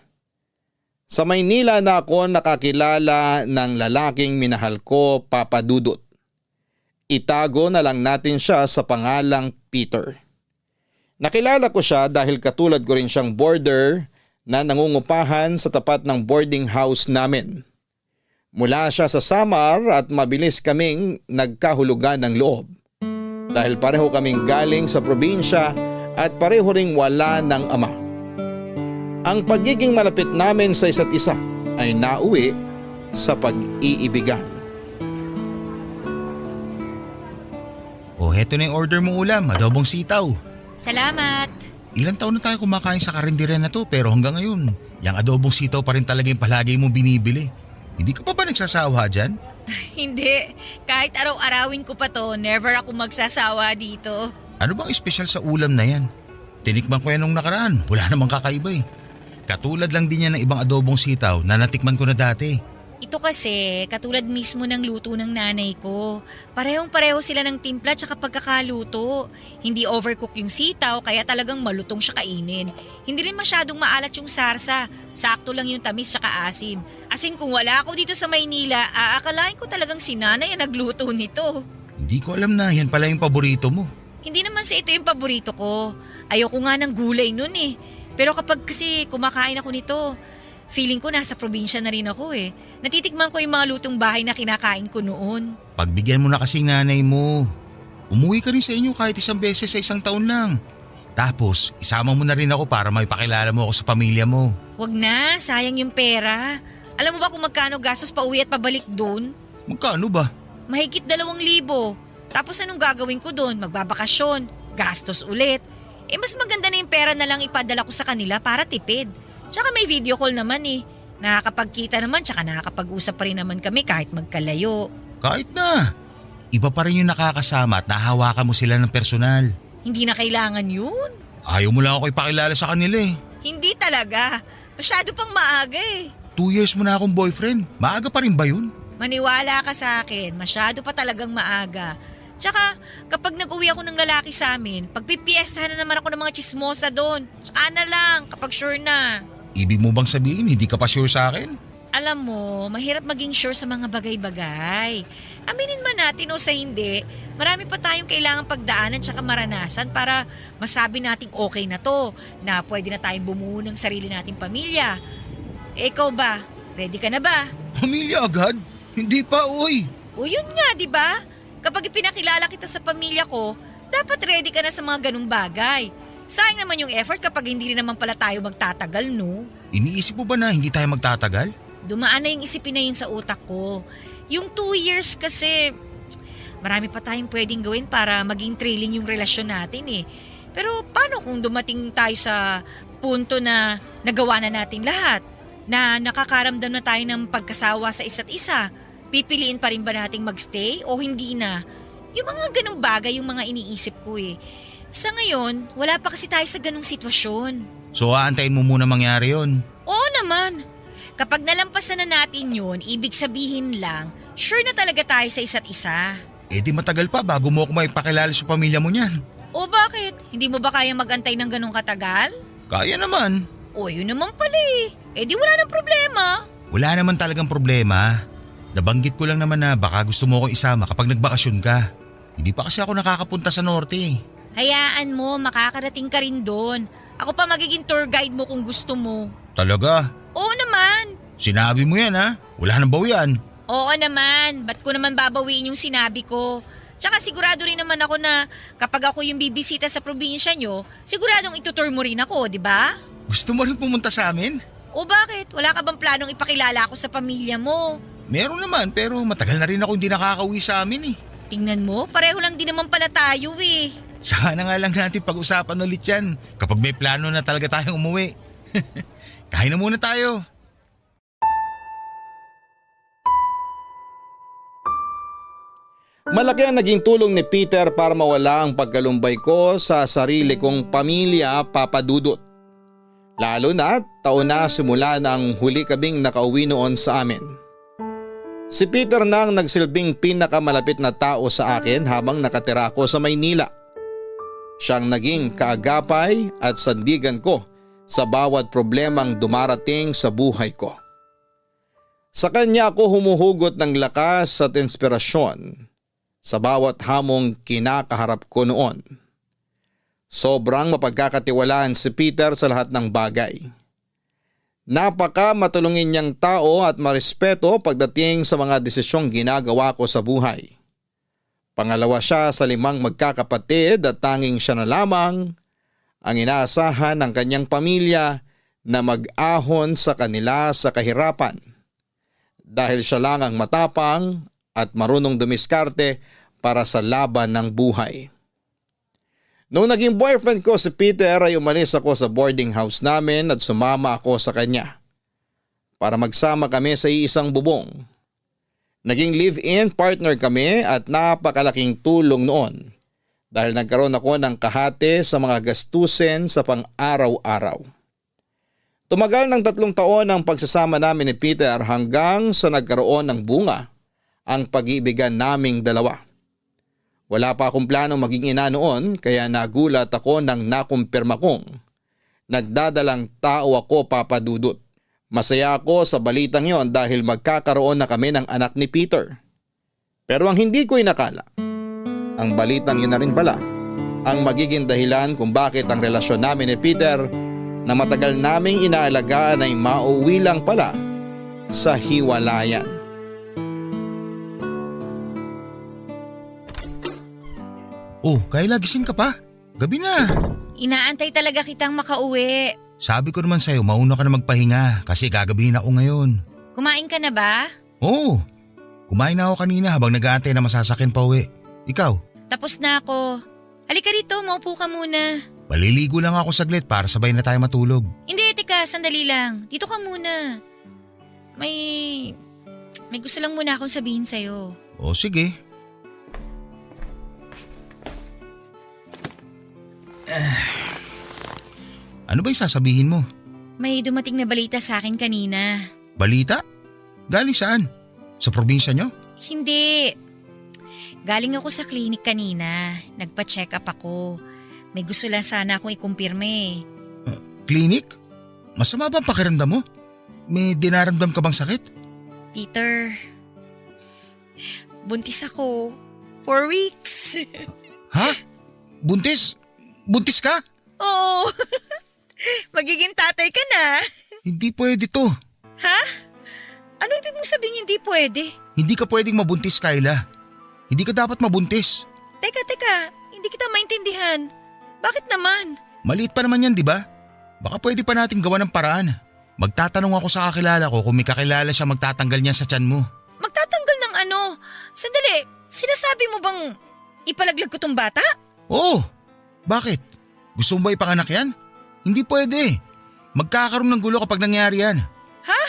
Sa Maynila na ako nakakilala ng lalaking minahal ko, Papa Dudut. Itago na lang natin siya sa pangalang Peter. Nakilala ko siya dahil katulad ko rin siyang boarder na nangungupahan sa tapat ng boarding house namin. Mula siya sa Samar at mabilis kaming nagkahulugan ng loob. Dahil pareho kaming galing sa probinsya at pareho ring wala ng ama. Ang pagiging malapit namin sa isa't isa ay nauwi sa pag-iibigan. Oh, heto na yung order mong ulam, adobong sitaw. Salamat. Ilang taon na tayo kumakain sa karinderya na to pero hanggang ngayon, yung adobong sitaw pa rin talaga yung palagi mong binibili. Hindi ka pa ba nagsasawa dyan? Hindi. Kahit araw-arawin ko pa to, never ako magsasawa dito. Ano bang espesyal sa ulam na yan? Tinikman ko yan nung nakaraan, wala namang kakaiba eh. Katulad lang din yan ng ibang adobong sitaw na natikman ko na dati. Ito kasi, katulad mismo ng luto ng nanay ko. Parehong-pareho sila ng timpla tsaka pagkakaluto. Hindi overcook yung sitaw kaya talagang malutong siya kainin. Hindi rin masyadong maalat yung sarsa. Sakto lang yung tamis tsaka asim. As in kung wala ako dito sa Maynila, aakalain ko talagang si nanay ang nagluto nito. Hindi ko alam na yan pala yung paborito mo. Hindi naman sa ito yung paborito ko. Ayoko nga ng gulay nun eh. Pero kapag kasi kumakain ako nito, feeling ko nasa probinsya na rin ako eh. Natitikman ko yung mga lutong bahay na kinakain ko noon. Pagbigyan mo na kasing nanay mo. Umuwi ka rin sa inyo kahit isang beses sa isang taon lang. Tapos, isama mo na rin ako para may pakilala mo ako sa pamilya mo. Wag na, sayang yung pera. Alam mo ba kung magkano gastos pa uwi at pabalik doon? Magkano ba? Mahigit 2,000. Tapos anong gagawin ko doon? Magbabakasyon, gastos ulit. Mas maganda na yung pera na lang ipadala ko sa kanila para tipid. Tsaka may video call naman eh. Nakakapagkita naman tsaka nakakapag-usap pa rin naman kami kahit magkalayo. Kahit na. Iba pa rin yung nakakasama at nahawakan mo sila ng personal. Hindi na kailangan yun. Ayaw mo lang ako ipakilala sa kanila eh. Hindi talaga. Masyado pang maaga eh. 2 years mo na akong boyfriend. Maaga pa rin ba yun? Maniwala ka sa akin, masyado pa talagang maaga. Tsaka, kapag nag-uwi ako ng lalaki sa amin, pagpipiestahan na naman ako ng mga chismosa doon. Tsaka na lang, kapag sure na. Ibig mo bang sabihin hindi ka pa sure sa akin? Alam mo, mahirap maging sure sa mga bagay-bagay. Aminin man natin o sa hindi, marami pa tayong kailangang pagdaanan tsaka maranasan para masabi nating okay na to, na pwede na tayong bumuo ng sarili nating pamilya. Eh, ikaw ba? Ready ka na ba? Pamilya agad? Hindi pa, uy. O yun nga, di ba? Kapag ipinakilala kita sa pamilya ko, dapat ready ka na sa mga ganung bagay. Sayang naman yung effort kapag hindi rin naman pala tayo magtatagal, no? Iniisip mo ba na hindi tayo magtatagal? Dumaan na yung isipin na yun sa utak ko. Yung 2 years kasi, marami pa tayong pwedeng gawin para maging thrilling yung relasyon natin eh. Pero paano kung dumating tayo sa punto na nagawa na natin lahat? Na nakakaramdam na tayo ng pagkasawa sa isa't isa? Pipiliin pa rin ba nating magstay o hindi na? Yung mga ganung bagay yung mga iniisip ko eh. Sa ngayon, wala pa kasi tayo sa ganung sitwasyon. So aantayin mo muna mangyari yon. Oo naman. Kapag nalampasan na natin yun, ibig sabihin lang, sure na talaga tayo sa isa't isa. Eh di matagal pa bago mo ako maipakilala sa pamilya mo niyan. O bakit? Hindi mo ba kaya magantay ng ganung katagal? Kaya naman. O yun naman pala eh. Eh di wala nang problema. Wala naman talagang problema. Nabanggit ko lang naman na baka gusto mo akong isama kapag nagbakasyon ka. Hindi pa kasi ako nakakapunta sa norte. Hayaan mo, makakarating ka rin doon. Ako pa magiging tour guide mo kung gusto mo. Talaga? Oo naman. Sinabi mo yan ha? Wala nang bawian. Oo naman. Ba't ko naman babawiin yung sinabi ko? Tsaka sigurado rin naman ako na kapag ako yung bibisita sa probinsya nyo, siguradong itutour mo rin ako, di ba? Gusto mo rin pumunta sa amin? O bakit? Wala ka bang planong ipakilala ako sa pamilya mo? Meron naman pero matagal na rin ako hindi nakakauwi sa amin eh. Tingnan mo, pareho lang din naman pala tayo eh. Sana nga lang natin pag-usapan ulit yan kapag may plano na talaga tayong umuwi. Kain na muna tayo. Malaki ang naging tulong ni Peter para mawala ang pagkalumbay ko sa sarili kong pamilya, Papa Dudut. Lalo na taon na simula ng huli kaming nakauwi noon sa amin. Si Peter na ang nagsilbing pinakamalapit na tao sa akin habang nakatira ako sa Maynila. Siyang naging kaagapay at sandigan ko sa bawat problemang dumarating sa buhay ko. Sa kanya ako humuhugot ng lakas at inspirasyon sa bawat hamong kinakaharap ko noon. Sobrang mapagkakatiwalaan si Peter sa lahat ng bagay. Napaka matulungin niyang tao at marespeto pagdating sa mga desisyong ginagawa ko sa buhay. Pangalawa siya sa 5 magkakapatid at tanging siya na lamang ang inaasahan ng kanyang pamilya na mag-ahon sa kanila sa kahirapan. Dahil siya lang ang matapang at marunong dumiskarte para sa laban ng buhay. Noong naging boyfriend ko si Peter ay umalis ako sa boarding house namin at sumama ako sa kanya. Para magsama kami sa iisang bubong. Naging live-in partner kami at napakalaking tulong noon dahil nagkaroon ako ng kahati sa mga gastusin sa pang-araw-araw. Tumagal ng 3 taon ang pagsasama namin ni Peter hanggang sa nagkaroon ng bunga ang pag-iibigan naming dalawa. Wala pa akong planong maging ina noon kaya nagulat ako nang nakumpirma kong nagdadalang tao ako, Papa Dudut. Masaya ako sa balitang yon dahil magkakaroon na kami ng anak ni Peter. Pero ang hindi ko inakala, ang balitang yun na rin pala ang magiging dahilan kung bakit ang relasyon namin ni Peter na matagal naming inaalagaan ay mauwi lang pala sa hiwalayan. Oh, Kayla, gising ka pa? Gabi na. Inaantay talaga kitang makauwi. Sabi ko naman sa'yo, mauna ka na magpahinga kasi gagabihin ako ngayon. Kumain ka na ba? Oo, kumain na ako kanina habang nag-aantay na masasakyan pa uwi. Ikaw? Tapos na ako. Halika rito, maupo ka muna. Maliligo lang ako saglit para sabay na tayo matulog. Hindi, teka, sandali lang. Dito ka muna. May gusto lang muna akong sabihin sa'yo. O sige. Ano ba yung sasabihin mo? May dumating na balita sa akin kanina. Balita? Galing saan? Sa probinsya nyo? Hindi. Galing ako sa klinik kanina. Nagpa-check up ako. May gusto lang sana akong ikumpirme. Klinik? Masama ba ang pakiramdam mo? May dinaramdam ka bang sakit? Peter, buntis ako. 4 weeks. Ha? Buntis? Buntis ka? Oo. Magiging tatay ka na. Hindi pwede to. Ha? Ano ibig mong sabihin hindi pwede? Hindi ka pwedeng mabuntis, Kyla. Hindi ka dapat mabuntis. Teka. Hindi kita maintindihan. Bakit naman? Maliit pa naman yan, di ba? Baka pwede pa natin gawa ng paraan. Magtatanong ako sa kakilala ko kung may kakilala siya magtatanggal niya sa tiyan mo. Magtatanggal ng ano? Sandali, sinasabi mo bang ipalaglag ko tong bata? Oo. Bakit? Gusto mo ba ipanganak yan? Hindi pwede. Magkakaroon ng gulo kapag nangyari yan. Ha?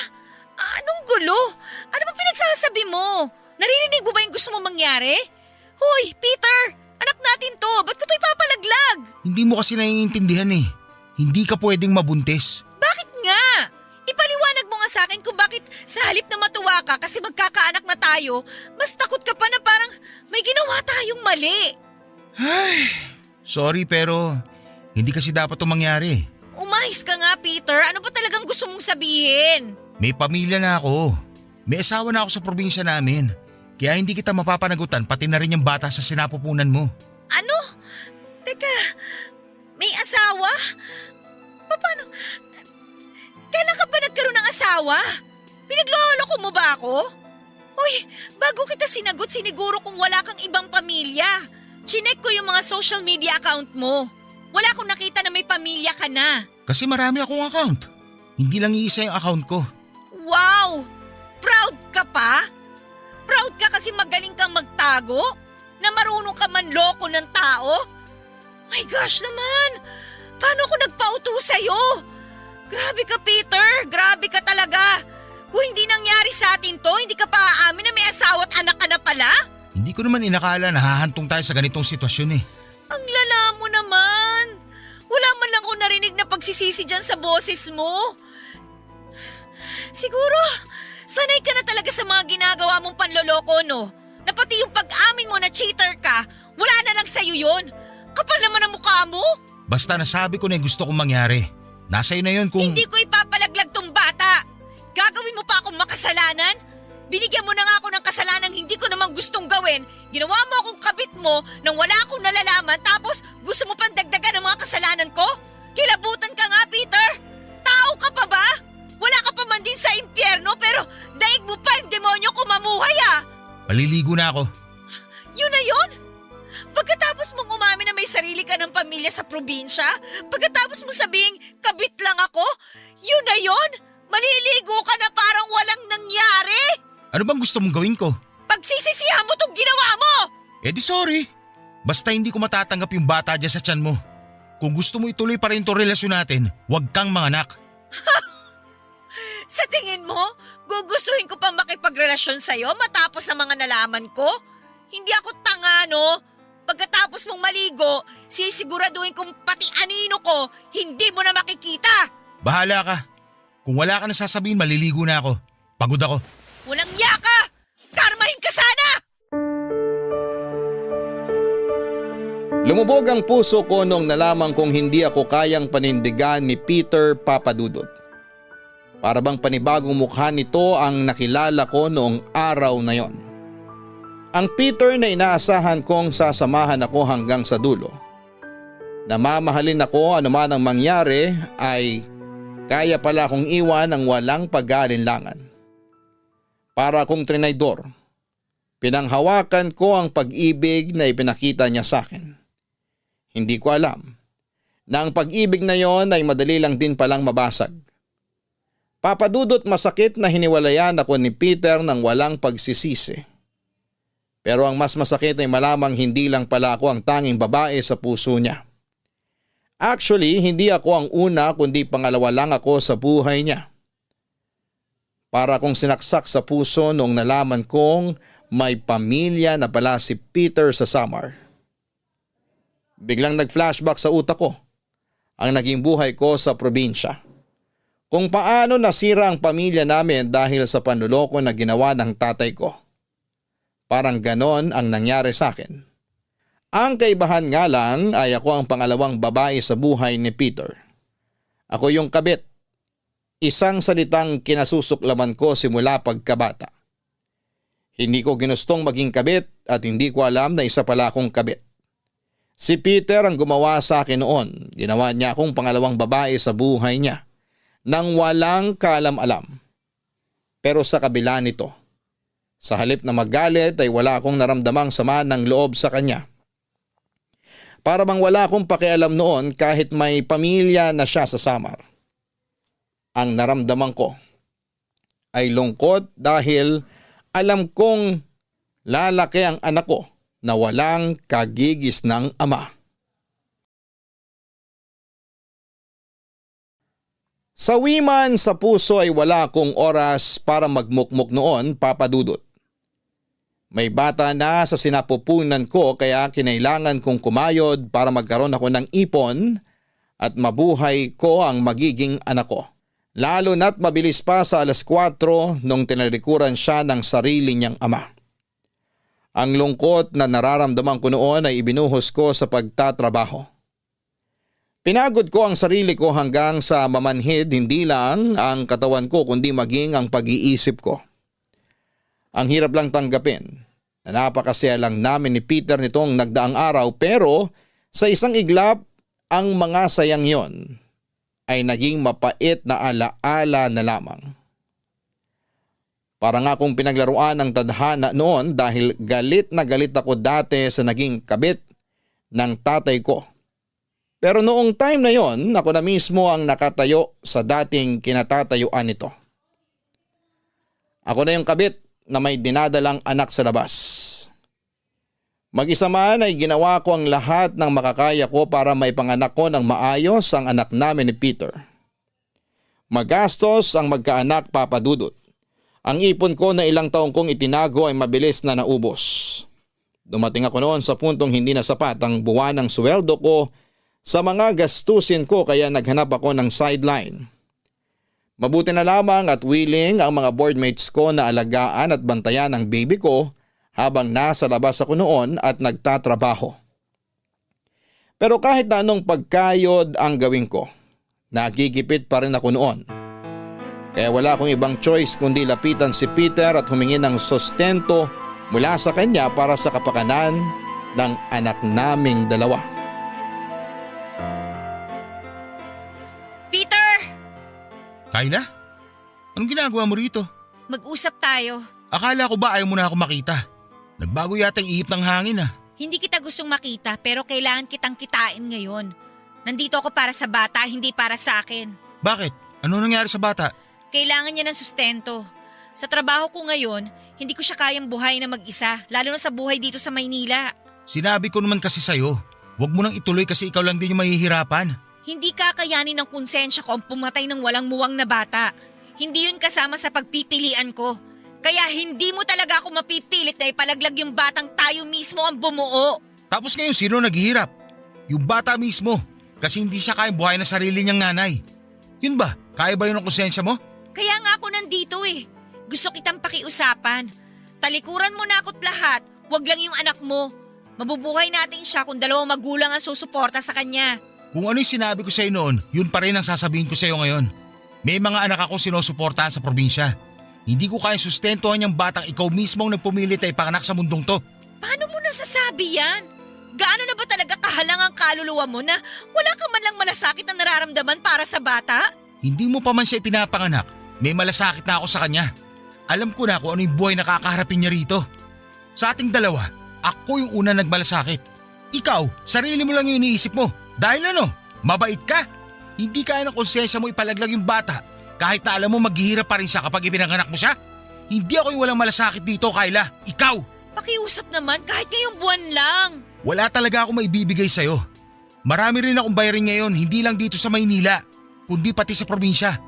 Anong gulo? Ano ba pinagsasabi mo? Naririnig mo ba yung gusto mo mangyari? Hoy, Peter! Anak natin to! Ba't ko to ipapalaglag? Hindi mo kasi naiintindihan eh. Hindi ka pwedeng mabuntis. Bakit nga? Ipaliwanag mo nga sa akin kung bakit sa halip na matuwa ka kasi magkakaanak na tayo, mas takot ka pa na parang may ginawa tayong mali. Ay, sorry pero hindi kasi dapat itong mangyari. Umayos ka nga, Peter. Ano ba talagang gusto mong sabihin? May pamilya na ako. May asawa na ako sa probinsya namin. Kaya hindi kita mapapanagutan pati na rin yung bata sa sinapupunan mo. Ano? Teka, may asawa? Paano? Kailan ka ba nagkaroon ng asawa? Pinagloloko mo ba ako? Hoy, bago kita sinagot, siniguro kung wala kang ibang pamilya. Chinek ko yung mga social media account mo. Wala akong nakita na may pamilya ka na. Kasi marami akong account. Hindi lang iisa yung account ko. Wow! Proud ka pa? Proud ka kasi magaling kang magtago? Na marunong ka manloko ng tao? My gosh naman! Paano ako nagpauto sa'yo? Grabe ka, Peter! Grabe ka talaga! Kung hindi nangyari sa atin to, hindi ka pa aamin na may asawa at anak ka na pala? Hindi ko naman inakala na hahantong tayo sa ganitong sitwasyon eh. Ang lala mo naman! Wala man lang ako narinig na pagsisisi dyan sa boses mo. Siguro, sanay ka na talaga sa mga ginagawa mong panloloko, no? Na pati yung pag-amin mo na cheater ka, wala na lang sa'yo yun. Kapal naman ang mukha mo. Basta nasabi ko na yung gusto kong mangyari. Nasa iyo na yun kung… Hindi ko ipapalaglag tong bata. Gagawin mo pa akong makasalanan? Binigyan mo na nga ako ng kasalanang hindi ko naman gustong gawin. Ginawa mo akong kabit mo nang wala akong nalalaman tapos gusto mo pang dagdagan ng mga kasalanan ko? Kilabutan ka nga, Peter! Tao ka pa ba? Wala ka pa man din sa impyerno pero daig mo pa yung demonyo kung mamuhay ah! Maliligo na ako. Yun na yun? Pagkatapos mong umamin na may sarili ka ng pamilya sa probinsya, pagkatapos mo sabihing kabit lang ako, yun na yun? Maliligo ka na parang walang nangyari? Ano bang gusto mong gawin ko? Pagsisisihan mo tong ginawa mo! Eh di sorry. Basta hindi ko matatanggap yung bata dyan sa tiyan mo. Kung gusto mo ituloy pa rin itong relasyon natin, huwag kang manganak. Sa tingin mo, gugustuhin ko pa makipagrelasyon sa'yo matapos sa mga nalaman ko? Hindi ako tanga, no? Pagkatapos mong maligo, sisiguraduhin kong pati anino ko, hindi mo na makikita. Bahala ka. Kung wala ka na sasabihin, maliligo na ako. Pagod ako. Walang yaka! Karmahin ka sana! Lumubog ang puso ko nung nalaman kong hindi ako kayang panindigan ni Peter Papadudot. Para bang panibagong mukha nito ang nakilala ko noong araw na yon. Ang Peter na inaasahan kong sasamahan ako hanggang sa dulo. Namamahalin ako anuman ang mangyari ay kaya pala akong iwan ng walang pag-aalinlangan. Para akong trinaydor, pinanghawakan ko ang pag-ibig na ipinakita niya sa akin. Hindi ko alam na ang pag-ibig na yon ay madali lang din palang mabasag. Papadudot masakit na hiniwalayan ako ni Peter ng walang pagsisisi. Pero ang mas masakit ay malamang hindi lang pala ako ang tanging babae sa puso niya. Actually, hindi ako ang una kundi pangalawa lang ako sa buhay niya. Para akong sinaksak sa puso noong nalaman kong may pamilya na pala si Peter sa Samar. Biglang nag-flashback sa utak ko ang naging buhay ko sa probinsya. Kung paano nasira ang pamilya namin dahil sa panluloko na ginawa ng tatay ko. Parang ganon ang nangyari sa akin. Ang kaibahan nga lang ay ako ang pangalawang babae sa buhay ni Peter. Ako yung kabit. Isang salitang kinasusuklaman ko simula pagkabata. Hindi ko ginustong maging kabit at hindi ko alam na isa pala akong kabit. Si Peter ang gumawa sa akin noon. Ginawa niya akong pangalawang babae sa buhay niya nang walang kaalam-alam. Pero sa kabila nito, sa halip na magalit ay wala akong naramdamang sama ng loob sa kanya. Para bang wala akong pakialam noon kahit may pamilya na siya sa Samar. Ang naramdaman ko ay lungkot dahil alam kong lalaki ang anak ko na walang kagigis ng ama. Sa wiman sa puso ay wala akong oras para magmukmuk noon, Papa Dudut. May bata na sa sinapupunan ko kaya kinailangan kong kumayod para magkaroon ako ng ipon at mabuhay ko ang magiging anak ko. Lalo na't mabilis pa sa 4:00 nung tinalikuran siya ng sarili niyang ama. Ang lungkot na nararamdaman ko noon ay ibinuhos ko sa pagtatrabaho. Pinagod ko ang sarili ko hanggang sa mamanhid hindi lang ang katawan ko kundi maging ang pag-iisip ko. Ang hirap lang tanggapin na napakasaya lang namin ni Peter nitong nagdaang araw pero sa isang iglap ang mga sayang yon ay naging mapait na alaala na lamang. Para nga akong pinaglaruan ng tadhana noon dahil galit na galit ako dati sa naging kabit ng tatay ko. Pero noong time na yon, ako na mismo ang nakatayo sa dating kinatatayuan nito. Ako na yung kabit na may dinadalang anak sa labas. Mag-isa man ay ginawa ko ang lahat ng makakaya ko para maipanganak ko ng maayos ang anak namin ni Peter. Magastos ang magkaanak, Papa Dudut. Ang ipon ko na ilang taong kong itinago ay mabilis na naubos. Dumating ako noon sa puntong hindi na sapat ang buwan ng sweldo ko sa mga gastusin ko kaya naghanap ako ng sideline. Mabuti na lamang at willing ang mga boardmates ko na alagaan at bantayan ang baby ko habang nasa labas ako noon at nagtatrabaho. Pero kahit na anong pagkayod ang gawin ko, nagigipit pa rin ako noon. Kaya wala akong ibang choice kundi lapitan si Peter at humingi ng sustento mula sa kanya para sa kapakanan ng anak naming dalawa. Peter! Kayla? Anong ginagawa mo rito? Mag-usap tayo. Akala ko ba ayaw mo na ako makita? Nagbago yata yung ihip ng hangin ah. Hindi kita gustong makita pero kailangan kitang kitain ngayon. Nandito ako para sa bata, hindi para sa akin. Bakit? Ano nangyari sa bata? Kailangan niya ng sustento. Sa trabaho ko ngayon, hindi ko siya kayang buhay na mag-isa, lalo na sa buhay dito sa Maynila. Sinabi ko naman kasi sa'yo, huwag mo nang ituloy kasi ikaw lang din yung mahihirapan. Hindi kakayanin ng konsensya ko ang pumatay ng walang muwang na bata. Hindi yun kasama sa pagpipilian ko. Kaya hindi mo talaga ako mapipilit na ipalaglag yung batang tayo mismo ang bumuo. Tapos ngayon sino naghihirap? Yung bata mismo. Kasi hindi siya kayang buhay na sarili niyang nanay. Yun ba? Kaya ba yun ang konsensya mo? Kaya nga ako nandito eh. Gusto kitang pakiusapan. Talikuran mo na ako't lahat. Huwag lang yung anak mo. Mabubuhay natin siya kung dalawang magulang ang susuporta sa kanya. Kung ano yung sinabi ko sa'yo noon, yun pa rin ang sasabihin ko sa'yo ngayon. May mga anak ako sinusuportahan sa probinsya. Hindi ko kaya sustentuhan yung batang ikaw mismo ang nagpumilit na ipanganak sa mundong to. Paano mo nasasabi yan? Gaano na ba talaga kahalang ang kaluluwa mo na wala ka man lang malasakit na nararamdaman para sa bata? Hindi mo pa man siya ipinapanganak, may malasakit na ako sa kanya. Alam ko na kung ano yung buhay na kakaharapin niya rito. Sa ating dalawa, ako yung una nagmalasakit. Ikaw, sarili mo lang yung iniisip mo. Dahil ano, mabait ka. Hindi kaya ng konsensya mo ipalaglag yung bata kahit na alam mo maghihirap pa rin siya kapag ipinanganak mo siya. Hindi ako yung walang malasakit dito, Kayla. Ikaw! Pakiusap naman kahit ngayong buwan lang. Wala talaga akong maibibigay sa'yo. Marami rin akong bayarin ngayon, hindi lang dito sa Maynila, kundi pati sa probinsya.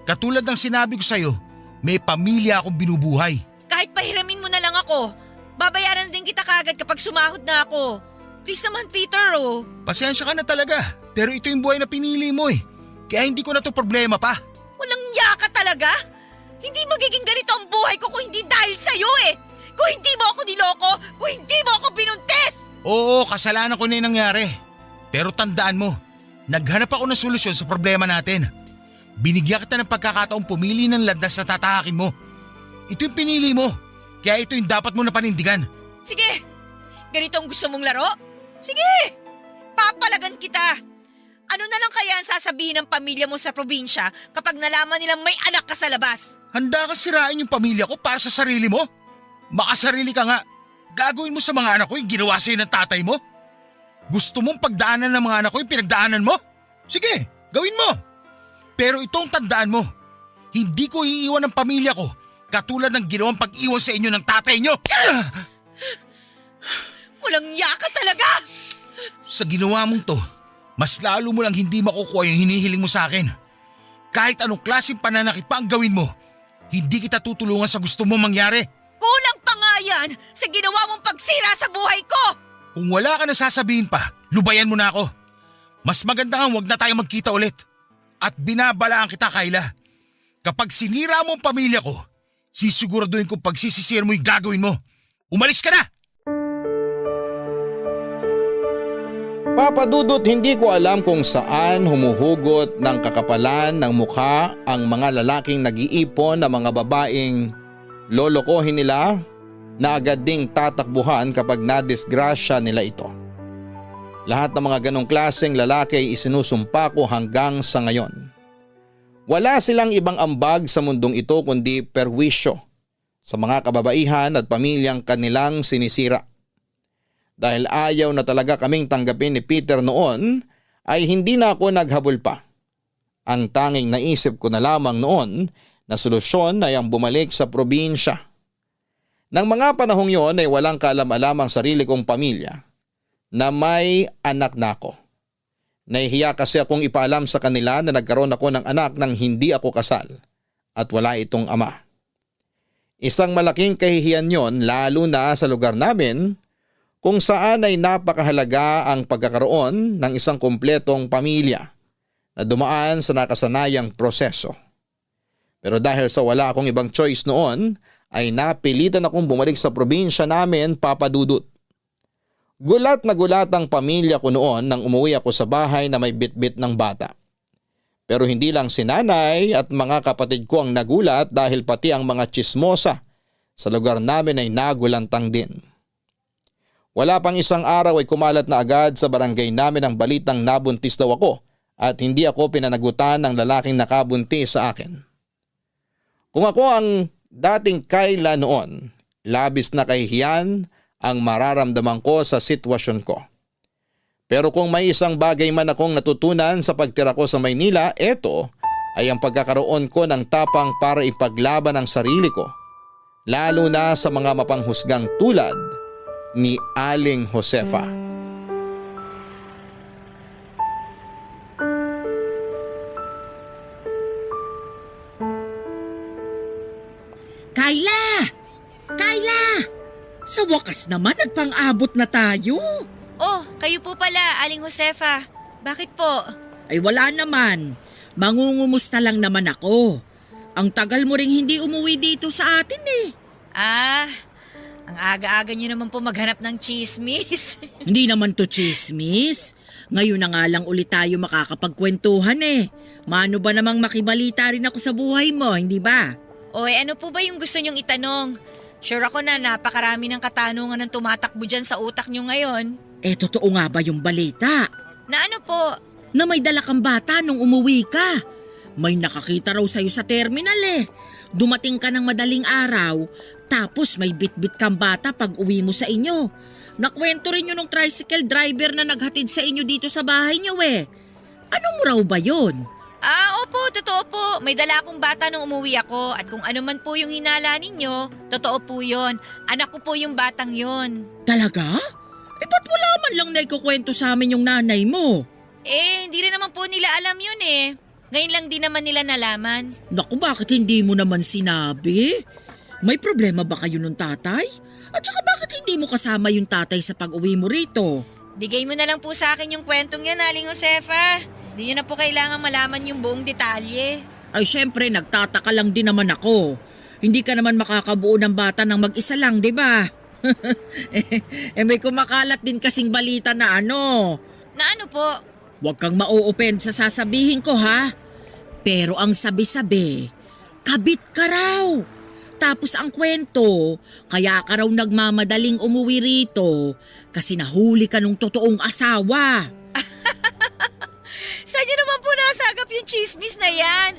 Katulad ng sinabi ko sa'yo, may pamilya akong binubuhay. Kahit pahiramin mo na lang ako, babayaran din kita kagad kapag sumahod na ako. Please naman, Peter, oh. Pasensya ka na talaga, pero ito yung buhay na pinili mo eh. Kaya hindi ko na to problema pa. Walang yaka talaga. Hindi magiging ganito ang buhay ko kung hindi dahil sa'yo eh. Kung hindi mo ako niloko, kung hindi mo ako binuntis. Oo, kasalanan ko na yung nangyari. Pero tandaan mo, naghanap ako ng solusyon sa problema natin. Binigyan kita ng pagkakataong pumili ng landas na tatahakin mo. Ito yung pinili mo, kaya ito yung dapat mo na panindigan. Sige, ganito ang gusto mong laro? Sige, papalagan kita. Ano na lang kaya ang sasabihin ng pamilya mo sa probinsya kapag nalaman nilang may anak ka sa labas? Handa ka sirain yung pamilya ko para sa sarili mo? Makasarili ka nga. Gagawin mo sa mga anak ko yung ginawa sa'yo ng tatay mo? Gusto mong pagdaanan ng mga anak ko yung pinagdaanan mo? Sige, gawin mo. Pero itong tandaan mo, hindi ko iiwan ng pamilya ko katulad ng ginawang pag-iwan sa inyo ng tatay nyo. Walang yaka talaga! Sa ginawa mong to, mas lalo mo lang hindi makukuha yung hinihiling mo sa akin. Kahit anong klaseng pananakit pa ang gawin mo, hindi kita tutulungan sa gusto mong mangyari. Kulang pa nga yan sa ginawa mong pagsira sa buhay ko! Kung wala ka na sasabihin pa, lubayan mo na ako. Mas maganda nga huwag na tayo magkita ulit. At binabalaan kita, Kayla. Kapag sinira mo ang pamilya ko, sisiguraduhin kong pagsisisir mo yung gagawin mo. Umalis ka na! Papa Dudut, hindi ko alam kung saan humuhugot ng kakapalan ng mukha ang mga lalaking nag-iipon na mga babaeng lolokohin nila na agad ding tatakbuhan kapag nadisgrasya nila ito. Lahat ng mga ganong klaseng lalaki ay isinusumpa ko hanggang sa ngayon. Wala silang ibang ambag sa mundong ito kundi perwisyo sa mga kababaihan at pamilyang kanilang sinisira. Dahil ayaw na talaga kaming tanggapin ni Peter noon, ay hindi na ako naghabol pa. Ang tanging naisip ko na lamang noon na solusyon ay ang bumalik sa probinsya. Nang mga panahong yon ay walang kaalam-alam ang sarili kong pamilya na may anak na ako. Nahihiya kasi akong ipaalam sa kanila na nagkaroon ako ng anak nang hindi ako kasal at wala itong ama. Isang malaking kahihiyan yon lalo na sa lugar namin kung saan ay napakahalaga ang pagkakaroon ng isang kumpletong pamilya na dumaan sa nakasanayang proseso. Pero dahil sa wala akong ibang choice noon, ay napilitan akong bumalik sa probinsya namin, Papa Dudut. Gulat na gulat ang pamilya ko noon nang umuwi ako sa bahay na may bitbit ng bata. Pero hindi lang si nanay at mga kapatid ko ang nagulat dahil pati ang mga tsismosa sa lugar namin ay nagulantang din. Wala pang isang araw ay kumalat na agad sa barangay namin ang balitang nabuntis daw ako at hindi ako pinanagutan ng lalaking nakabuntis sa akin. Kung ako ang dating Kayla noon, labis na kahihiyan ang mararamdaman ko sa sitwasyon ko. Pero kung may isang bagay man akong natutunan sa pagtira ko sa Maynila, ito ay ang pagkakaroon ko ng tapang para ipaglaban ang sarili ko, lalo na sa mga mapanghusgang tulad ni Aling Josefa. Kayla! Kayla! Sa wakas naman nagpang-abot na tayo. Oh, kayo po pala, Aling Josefa. Bakit po? Ay wala naman. Mangungumusta lang naman ako. Ang tagal mo ring hindi umuwi dito sa atin eh. Ah, ang aga-aga niyo naman po maghanap ng chismis. Hindi naman to chismis. Ngayon na nga lang ulit tayo makakapagkwentuhan eh. Mano ba namang makibalita rin ako sa buhay mo, hindi ba? Oy, ano po ba yung gusto niyong itanong? Sure ako na napakarami ng katanungan ng tumatakbo dyan sa utak niyo ngayon. Eh totoo nga ba yung balita? Na ano po? Na may dala kang bata nung umuwi ka. May nakakita raw sa'yo sa terminal eh. Dumating ka ng madaling araw, tapos may bitbit kang bata pag uwi mo sa inyo. Nakwento rin yun ng tricycle driver na naghatid sa inyo dito sa bahay niyo eh. Ano mo raw ba yun? Ah, opo, totoo po. May dala akong bata nung umuwi ako at kung ano man po yung hinala ninyo, totoo po yun. Anak ko po yung batang yun. Talaga? Eh ba't wala man lang naikukwento sa amin yung nanay mo? Eh, hindi rin naman po nila alam yun eh. Ngayon lang din naman nila nalaman. Naku, bakit hindi mo naman sinabi? May problema ba kayo ng tatay? At saka bakit hindi mo kasama yung tatay sa pag-uwi mo rito? Bigay mo na lang po sa akin yung kwentong yan, Aling Josefa. Hindi nyo na po kailangan malaman yung buong detalye. Ay syempre, nagtataka lang din naman ako. Hindi ka naman makakabuo ng bata ng mag-isa lang, di ba? May kumakalat din kasing balita na ano. Na ano po? Huwag kang mau-offend sa sasabihin ko ha. Pero ang sabi-sabi, kabit ka raw. Tapos ang kwento, kaya ka raw nagmamadaling umuwi rito kasi nahuli ka nung totoong asawa. Saan nyo naman po nasagap yung chismis na yan?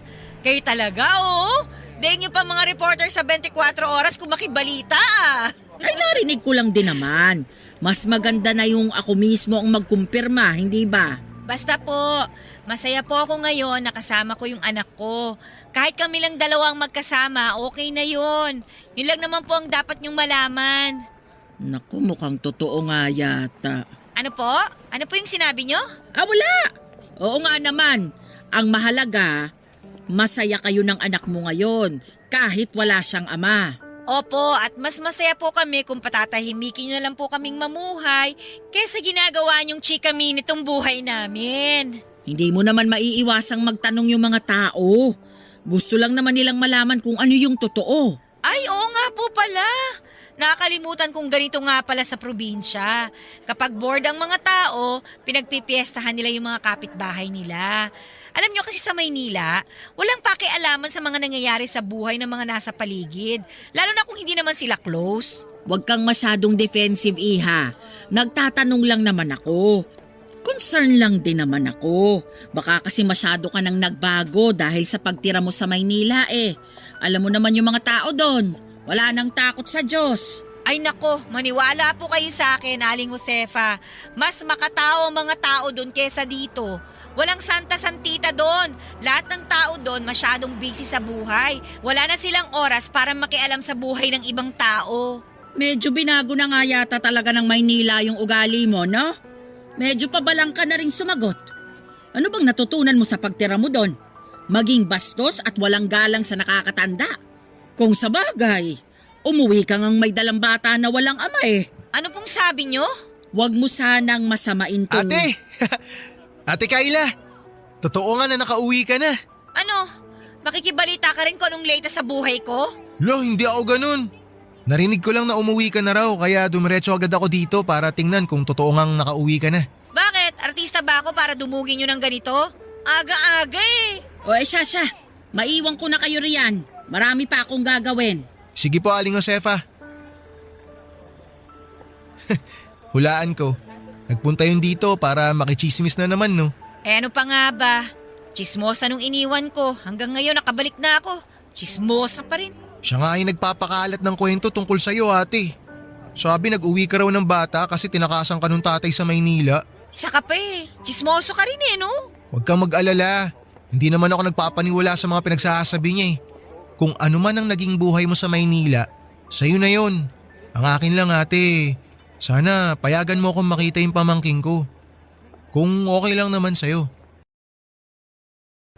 Kayo talaga, oh. Daig nyo pa mga reporter sa 24 oras kung makibalita, ah. Ay narinig ko lang din naman. Mas maganda na yung ako mismo ang magkumpirma, hindi ba? Basta po, masaya po ako ngayon nakasama ko yung anak ko. Kahit kami lang dalawang magkasama, okay na yun. Yun lang naman po ang dapat nyong malaman. Naku, mukhang totoo nga yata. Ano po? Ano po yung sinabi nyo? Ah, wala! Oo nga naman. Ang mahalaga, masaya kayo ng anak mo ngayon kahit wala siyang ama. Opo, at mas masaya po kami kung patatahimikin nyo na lang po kaming mamuhay kaysa ginagawa nyong chikami nitong buhay namin. Hindi mo naman maiiwasang magtanong yung mga tao. Gusto lang naman nilang malaman kung ano yung totoo. Ay, oo nga po pala. Nakakalimutan kong ganito nga pala sa probinsya. Kapag bored ang mga tao, pinagpipiestahan nila yung mga kapitbahay nila. Alam nyo kasi sa Maynila, walang pakialaman sa mga nangyayari sa buhay ng mga nasa paligid. Lalo na kung hindi naman sila close. Huwag kang masyadong defensive, Iha. Nagtatanong lang naman ako. Concern lang din naman ako. Baka kasi masyado ka nang nagbago dahil sa pagtira mo sa Maynila eh. Alam mo naman yung mga tao doon. Wala nang takot sa Diyos. Ay nako, maniwala po kayo sa akin, Aling Josefa. Mas makatao ang mga tao doon kesa dito. Walang santa-santita doon. Lahat ng tao doon masyadong busy sa buhay. Wala na silang oras para makialam sa buhay ng ibang tao. Medyo binago na nga yata talaga ng Maynila yung ugali mo, no? Medyo pabalang ka na rin sumagot. Ano bang natutunan mo sa pagtira mo doon? Maging bastos at walang galang sa nakakatanda. Kung sa bagay, umuwi ka ngang may dalang bata na walang ama eh. Ano pong sabi nyo? Huwag mo sanang masamain tong... Ate! Ate Kayla! Totoo nga na nakauwi ka na. Ano? Makikibalita ka rin kung anong latest sa buhay ko? Lo, hindi ako ganun. Narinig ko lang na umuwi ka na raw kaya dumiretso agad ako dito para tingnan kung totoo ngang nakauwi ka na. Bakit? Artista ba ako para dumugin nyo ng ganito? Aga-aga eh. O siya, maiwan ko na kayo riyan. Marami pa akong gagawin. Sige po, Aling Josefa. Hulaan ko. Nagpunta yun dito para makichismis na naman, no? Eh ano pa nga ba? Chismosa nung iniwan ko. Hanggang ngayon nakabalik na ako. Chismosa pa rin. Siya nga ay nagpapakalat ng kwento tungkol sa'yo, ate. Sabi nag-uwi ka raw ng bata kasi tinakasan ka nung tatay sa Maynila. Isa ka pa eh. Chismoso ka rin eh, no? Huwag kang mag-alala. Hindi naman ako nagpapaniwala sa mga pinagsasabi niya eh. Kung ano man ang naging buhay mo sa Maynila, sa'yo na yon. Ang akin lang, ate, sana payagan mo akong makita yung pamangking ko. Kung okay lang naman sa'yo.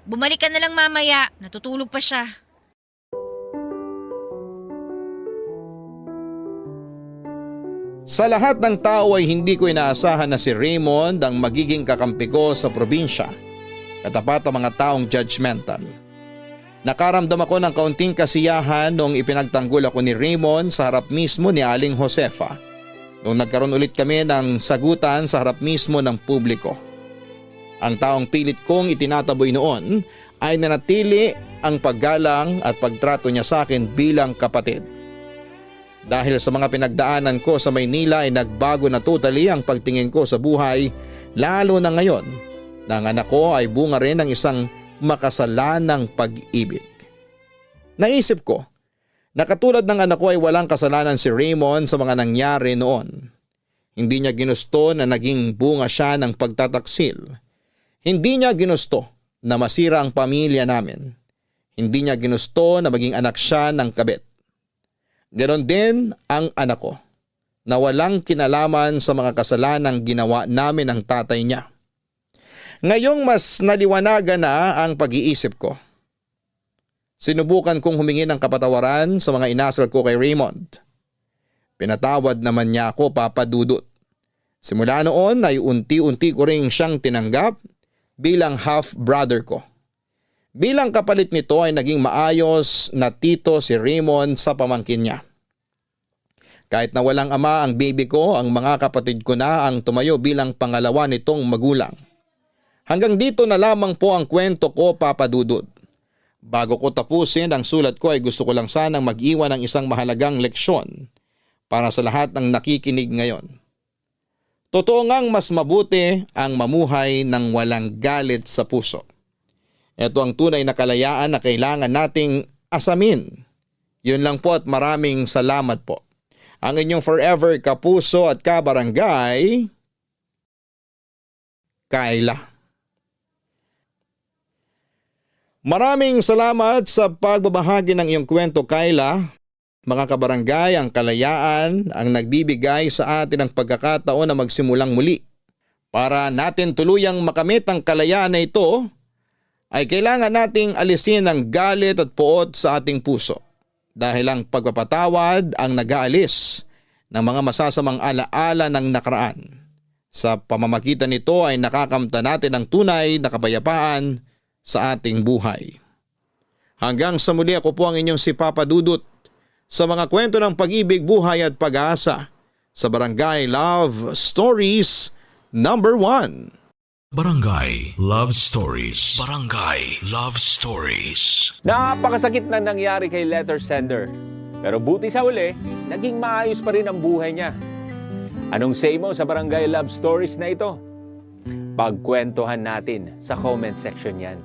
Bumalik ka na lang mamaya. Natutulog pa siya. Sa lahat ng tao ay hindi ko inaasahan na si Raymond ang magiging kakampi ko sa probinsya. Katapat ang mga taong judgmental. Nakaramdam ako ng kaunting kasiyahan noong ipinagtanggol ako ni Raymond sa harap mismo ni Aling Josefa. Noong nagkaroon ulit kami ng sagutan sa harap mismo ng publiko. Ang taong pilit kong itinataboy noon ay nanatili ang paggalang at pagtrato niya sa akin bilang kapatid. Dahil sa mga pinagdaanan ko sa Maynila ay nagbago na totally ang pagtingin ko sa buhay, lalo na ngayon na ang anak ko ay bunga rin ng isang makasalanang pag-ibig. Naisip ko na katulad ng anak ko ay walang kasalanan si Raymond sa mga nangyari noon. Hindi niya ginusto na naging bunga siya ng pagtataksil. Hindi niya ginusto na masira ang pamilya namin. Hindi niya ginusto na maging anak siya ng kabit. Ganon din ang anak ko na walang kinalaman sa mga kasalanang ginawa namin ng tatay niya. Ngayong mas naliwanagan na ang pag-iisip ko. Sinubukan kong humingi ng kapatawaran sa mga inasal ko kay Raymond. Pinatawad naman niya ako, Papa Dudut. Simula noon ay unti-unti ko rin siyang tinanggap bilang half-brother ko. Bilang kapalit nito ay naging maayos na tito si Raymond sa pamangkin niya. Kahit na walang ama ang baby ko, ang mga kapatid ko na ang tumayo bilang pangalawa nitong magulang. Hanggang dito na lamang po ang kwento ko, Papa Dudut. Bago ko tapusin ang sulat ko ay gusto ko lang sanang mag-iwan ng isang mahalagang leksyon para sa lahat ng nakikinig ngayon. Totoo ngang mas mabuti ang mamuhay ng walang galit sa puso. Ito ang tunay na kalayaan na kailangan nating asamin. Yun lang po at maraming salamat po. Ang inyong forever kapuso at kabarangay, Kayla. Maraming salamat sa pagbabahagi ng iyong kwento, Kayla. Mga kabarangay, ang kalayaan ang nagbibigay sa atin ng pagkakataon na magsimulang muli. Para natin tuluyang makamit ang kalayaan na ito, ay kailangan nating alisin ang galit at puot sa ating puso. Dahil ang pagpapatawad ang nag-aalis ng mga masasamang alaala ng nakaraan. Sa pamamagitan nito ay nakakamta natin ang tunay na kapayapaan sa ating buhay. Hanggang sa muli, ako po ang inyong si Papa Dudut sa mga kwento ng pag-ibig, buhay at pag-asa sa Barangay Love Stories number 1. Barangay Love Stories. Barangay Love Stories. Napakasakit na nangyari kay letter sender. Pero buti sa uli, naging maayos pa rin ang buhay niya. Anong say mo sa Barangay Love Stories na ito? Pagkwentuhan natin sa comment section yan.